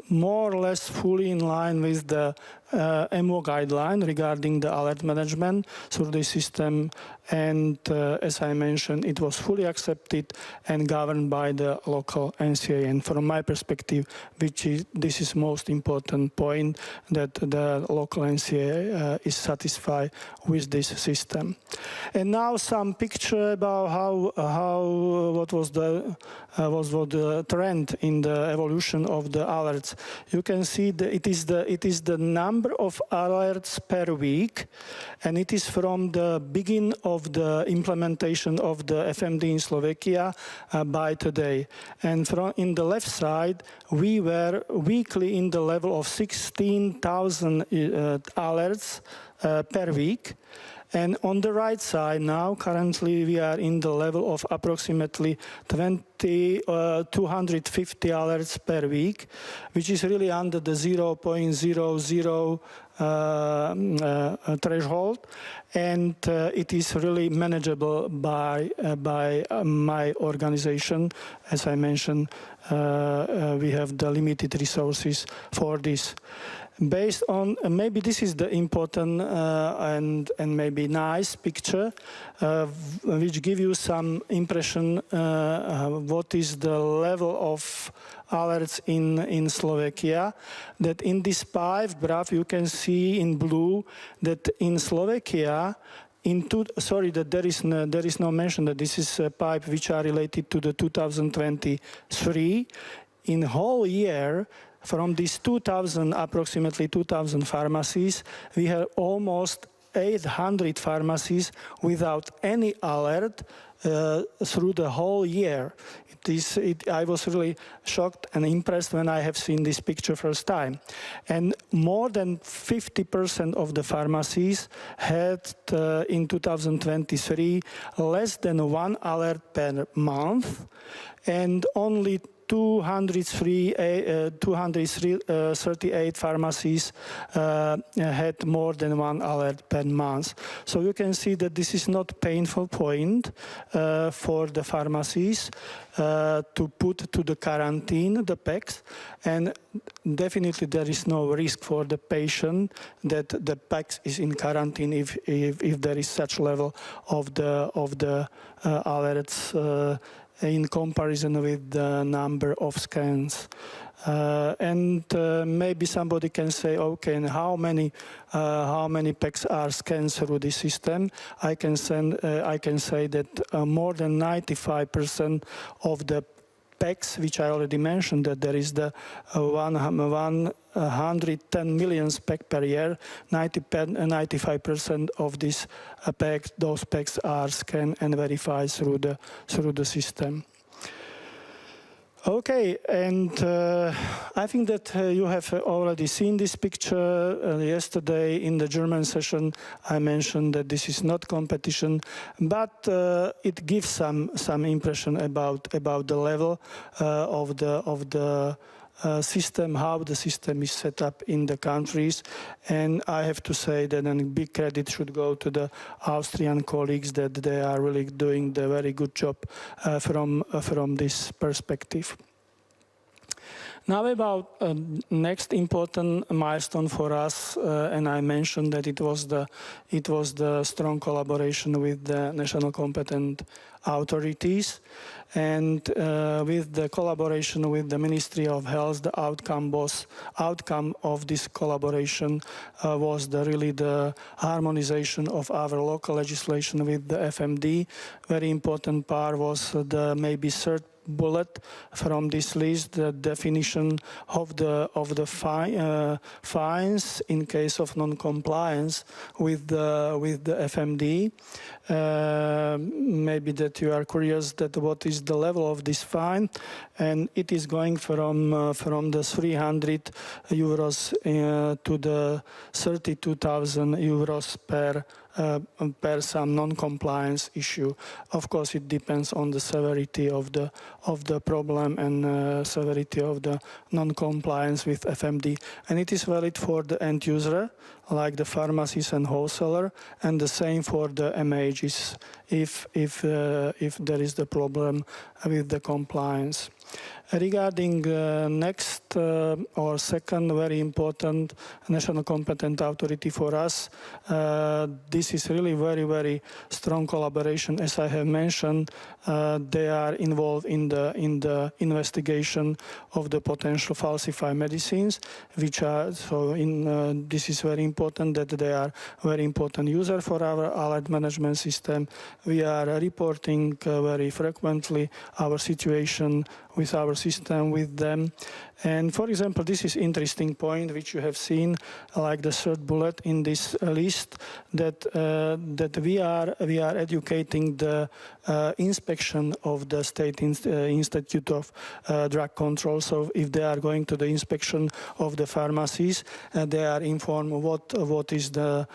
more or less fully in line with the MO guideline regarding the alert management through the system, and as I mentioned, it was fully accepted and governed by the local NCA. And from my perspective, this is most important point, that the local NCA is satisfied with this system. And now some picture about what was the trend in the evolution of the alerts. You can see that it is the number of alerts per week, and it is from the beginning of the implementation of the FMD in Slovakia by today. And in the left side, we were weekly in the level of 16,000 alerts per week. And on the right side now, currently we are in the level of approximately 250 alerts per week, which is really under the 0.00 threshold, and it is really manageable by my organization. As I mentioned, we have the limited resources for this. Based on, maybe this is the important and maybe nice picture, which give you some impression what is the level of alerts in Slovakia. That in this pie graph you can see in blue that in Slovakia, that there is no mention that this is a pipe which are related to the 2023. In whole year, from these approximately 2,000 pharmacies, we have almost 800 pharmacies without any alert through the whole year. I was really shocked and impressed when I have seen this picture first time. And more than 50% of the pharmacies had in 2023 less than one alert per month, and only 238 pharmacies had more than one alert per month. So you can see that this is not painful point for the pharmacies to put to the quarantine the PECs, and definitely there is no risk for the patient that the PECs is in quarantine if there is such level of the alerts in comparison with the number of scans. Maybe somebody can say, okay, and how many PECs are scanned through this system? I can say that more than 95% of the PECs, which I already mentioned, that there is the 110 million PEC per year, 95% of these those PECs are scanned and verified through the system. Okay, and I think that you have already seen this picture. Yesterday in the German session, I mentioned that this is not competition, but it gives some impression about the level of the system, how the system is set up in the countries. And I have to say that a big credit should go to the Austrian colleagues, that they are really doing the very good job from this perspective. Now about next important milestone for us, and I mentioned that it was the strong collaboration with the national competent authorities, and with the collaboration with the Ministry of Health, the outcome of this collaboration was really the harmonization of our local legislation with the FMD. Very important part was the maybe third bullet from this list, the definition of the fines in case of non-compliance with the FMD. Maybe that you are curious that what is the level of this fine, and it is going from the 300 euros to the 32,000 euros per some non-compliance issue. Of course, it depends on the severity of the problem and severity of the non-compliance with FMD. And it is valid for the end user, like the pharmacies and wholesaler, and the same for the MHs if there is the problem with the compliance. Regarding next or second very important national competent authority for us, this is really very strong collaboration. As I have mentioned, they are involved in the investigation of the potential falsified medicines, which are this is very important that they are very important user for our alert management system. We are reporting very frequently our situation with our system with them. And for example, this is interesting point which you have seen, like the third bullet in this list, that we are educating the inspection of the State Institute of Drug Control. So if they are going to the inspection of the pharmacies, they are informed what is the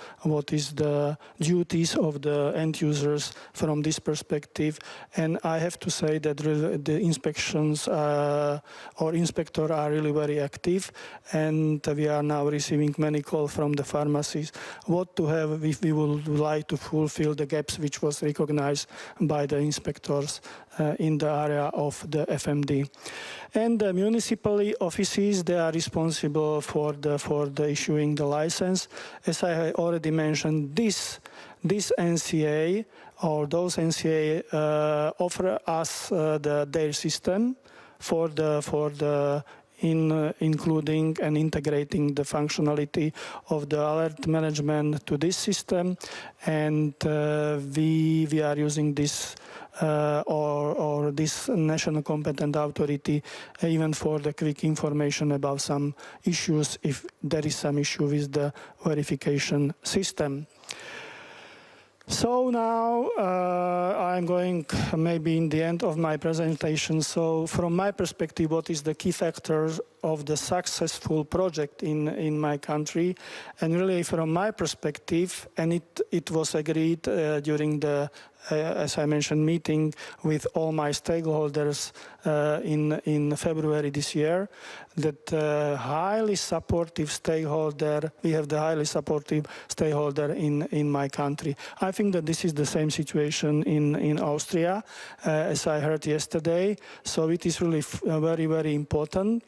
duties of the end users from this perspective. And I have to say that the inspections or inspectors are really very active, and we are now receiving many calls from the pharmacies what to have if we would like to fulfill the gaps which was recognized by the inspectors in the area of the FMD. And the municipal offices, they are responsible for the issuing the license. As I already mentioned, this NCA or those NCA offer us their system for including and integrating the functionality of the alert management to this system, and we are using this or this national competent authority even for the quick information about some issues if there is some issue with the verification system. So now I'm going maybe in the end of my presentation. So from my perspective, what is the key factors of the successful project in my country? And really from my perspective, and it was agreed during the as I mentioned, meeting with all my stakeholders in February this year, that highly supportive stakeholder, we have the highly supportive stakeholder in my country. I think that this is the same situation in Austria, as I heard yesterday, so it is really very important.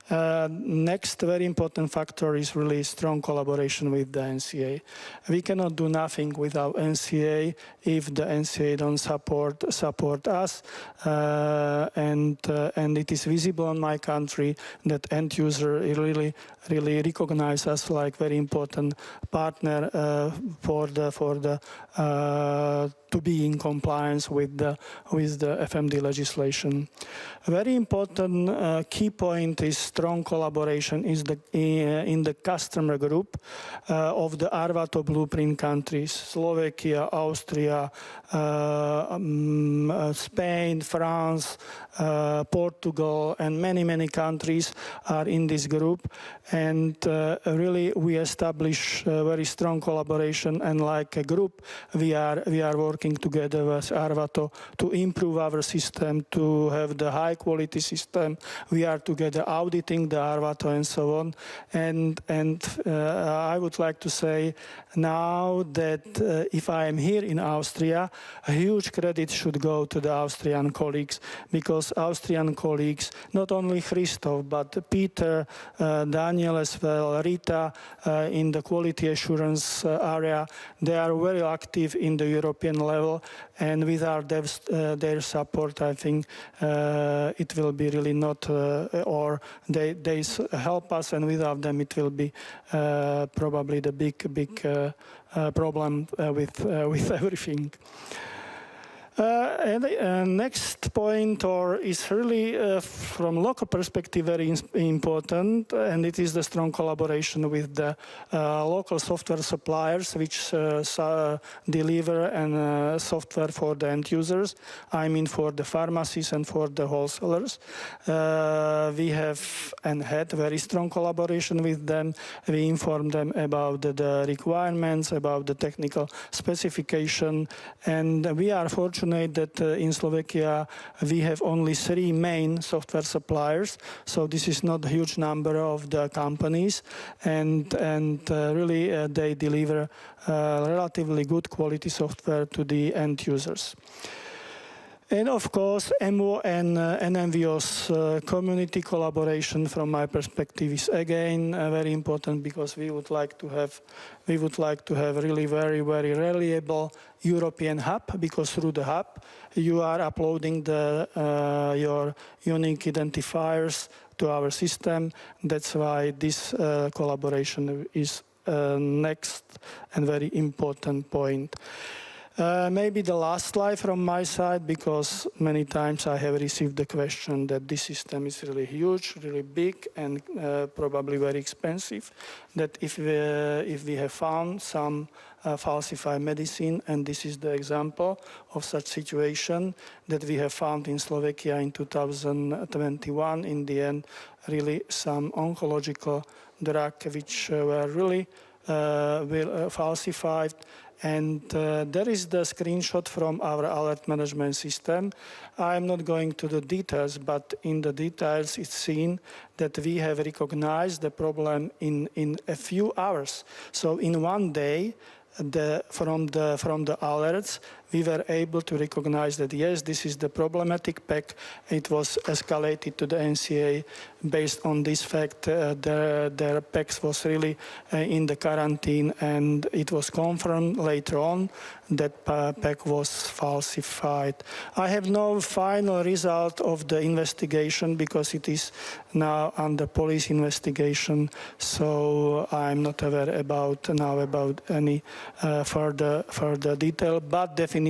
Next very important factor is really strong collaboration with the NCA. We cannot do nothing without NCA if the NCA don't support us, and it is visible in my country that end user really recognize us like very important partner for the to be in compliance with the FMD legislation. A very important key point is strong collaboration in the customer group of the Arvato blueprint countries: Slovakia, Austria, Spain, France, Portugal, and many countries are in this group. And really we establish very strong collaboration, and like a group we are working together with Arvato to improve our system, to have the high quality system. We are together auditing auditing the Arvato and so on. And I would like to say now that if I am here in Austria, a huge credit should go to the Austrian colleagues, because Austrian colleagues, not only Christoph, but Peter, Daniel as well, Rita, in the quality assurance area, they are very active in the European level, and without their support, I think it will be really not, or they help us, and without them it will be probably the big problem with everything. And next point, is really from local perspective very important, and it is the strong collaboration with the local software suppliers which deliver software for the end users. I mean for the pharmacies and for the wholesalers. We have and had very strong collaboration with them. We informed them about the requirements, about the technical specification, and we are fortunate that in Slovakia we have only 3 main software suppliers, so this is not a huge number of the companies, and really they deliver relatively good quality software to the end users. And of course, MO and AMVS community collaboration, from my perspective, is again very important, because we would like to have really very reliable European hub, because through the hub you are uploading your unique identifiers to our system. That's why this collaboration is next and very important point. Maybe the last slide from my side, because many times I have received the question that this system is really huge, really big, and probably very expensive. That if we have found some falsified medicine, and this is the example of such situation that we have found in Slovakia in 2021, in the end, really some oncological drug which were really falsified. And there is the screenshot from our alert management system. I'm not going to the details, but in the details it's seen that we have recognized the problem in a few hours. So in one day, from the alerts, we were able to recognize that yes, this is the problematic pack. It was escalated to the NCA based on this fact. Their packs was really in the quarantine, and it was confirmed later on that pack was falsified. I have no final result of the investigation because it is now under police investigation. So I'm not aware about any further detail, but definitely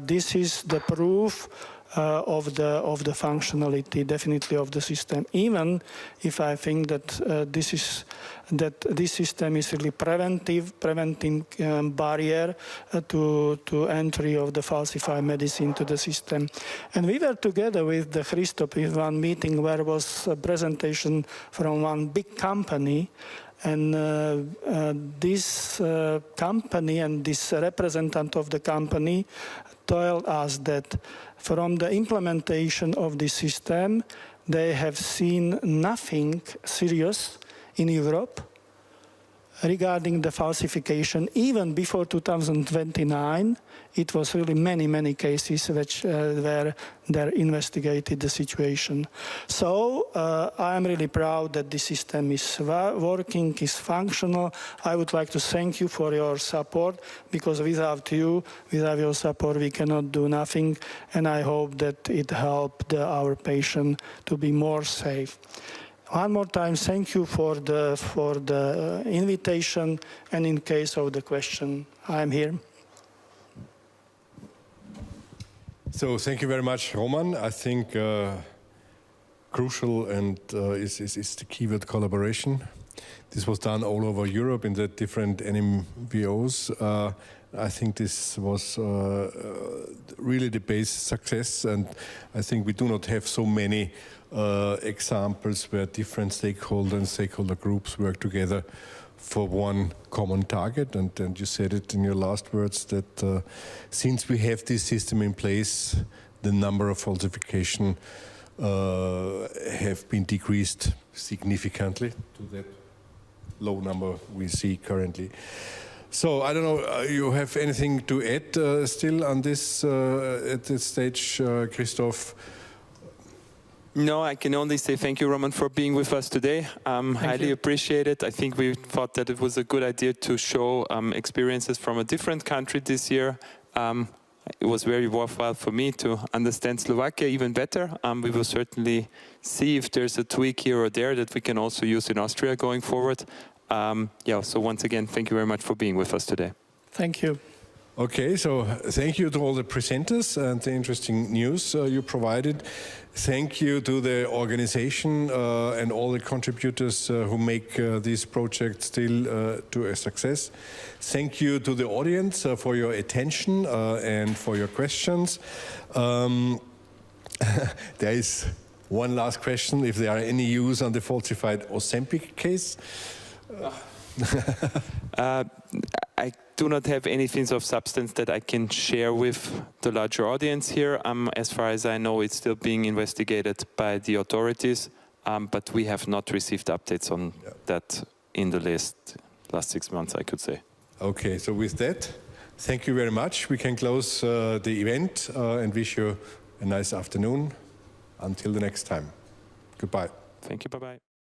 this is the proof of the functionality, definitely of the system. Even if I think that this system is really preventing barrier to entry of the falsified medicine to the system. And we were together with the Christoph in one meeting where was a presentation from one big company. And this company and this representative of the company told us that from the implementation of the system, they have seen nothing serious in Europe regarding the falsification. Even before 2029, it was really many cases which where they investigated the situation. So I am really proud that the system is working, is functional. I would like to thank you for your support, because without your support, we cannot do nothing. And I hope that it helped our patient to be more safe. One more time, thank you for the invitation, and in case of the question, I'm here.
So thank you very much, Roman. I think crucial and is the keyword collaboration. This was done all over Europe in the different NMVOs. I think this was really the base success, and I think we do not have so many examples where different stakeholder groups work together for one common target. And you said it in your last words that since we have this system in place, the number of falsification have been decreased significantly to that low number we see currently. So I don't know, you have anything to add still on this at this stage, Christoph?
No, I can only say thank you, Roman, for being with us today. Highly appreciate it. I think we thought that it was a good idea to show experiences from a different country this year. It was very worthwhile for me to understand Slovakia even better. We will certainly see if there's a tweak here or there that we can also use in Austria going forward. So once again, thank you very much for being with us today.
Thank you.
Okay, so thank you to all the presenters and the interesting news you provided. Thank you to the organization and all the contributors who make this project still to a success. Thank you to the audience for your attention and for your questions. There is one last question, if there are any news on the falsified Ozempic case.
I do not have anything of substance that I can share with the larger audience here. As far as I know, it's still being investigated by the authorities, but we have not received updates on that in the last 6 months, I could say.
Okay, so with that, thank you very much. We can close the event and wish you a nice afternoon. Until the next time. Goodbye.
Thank you, bye-bye.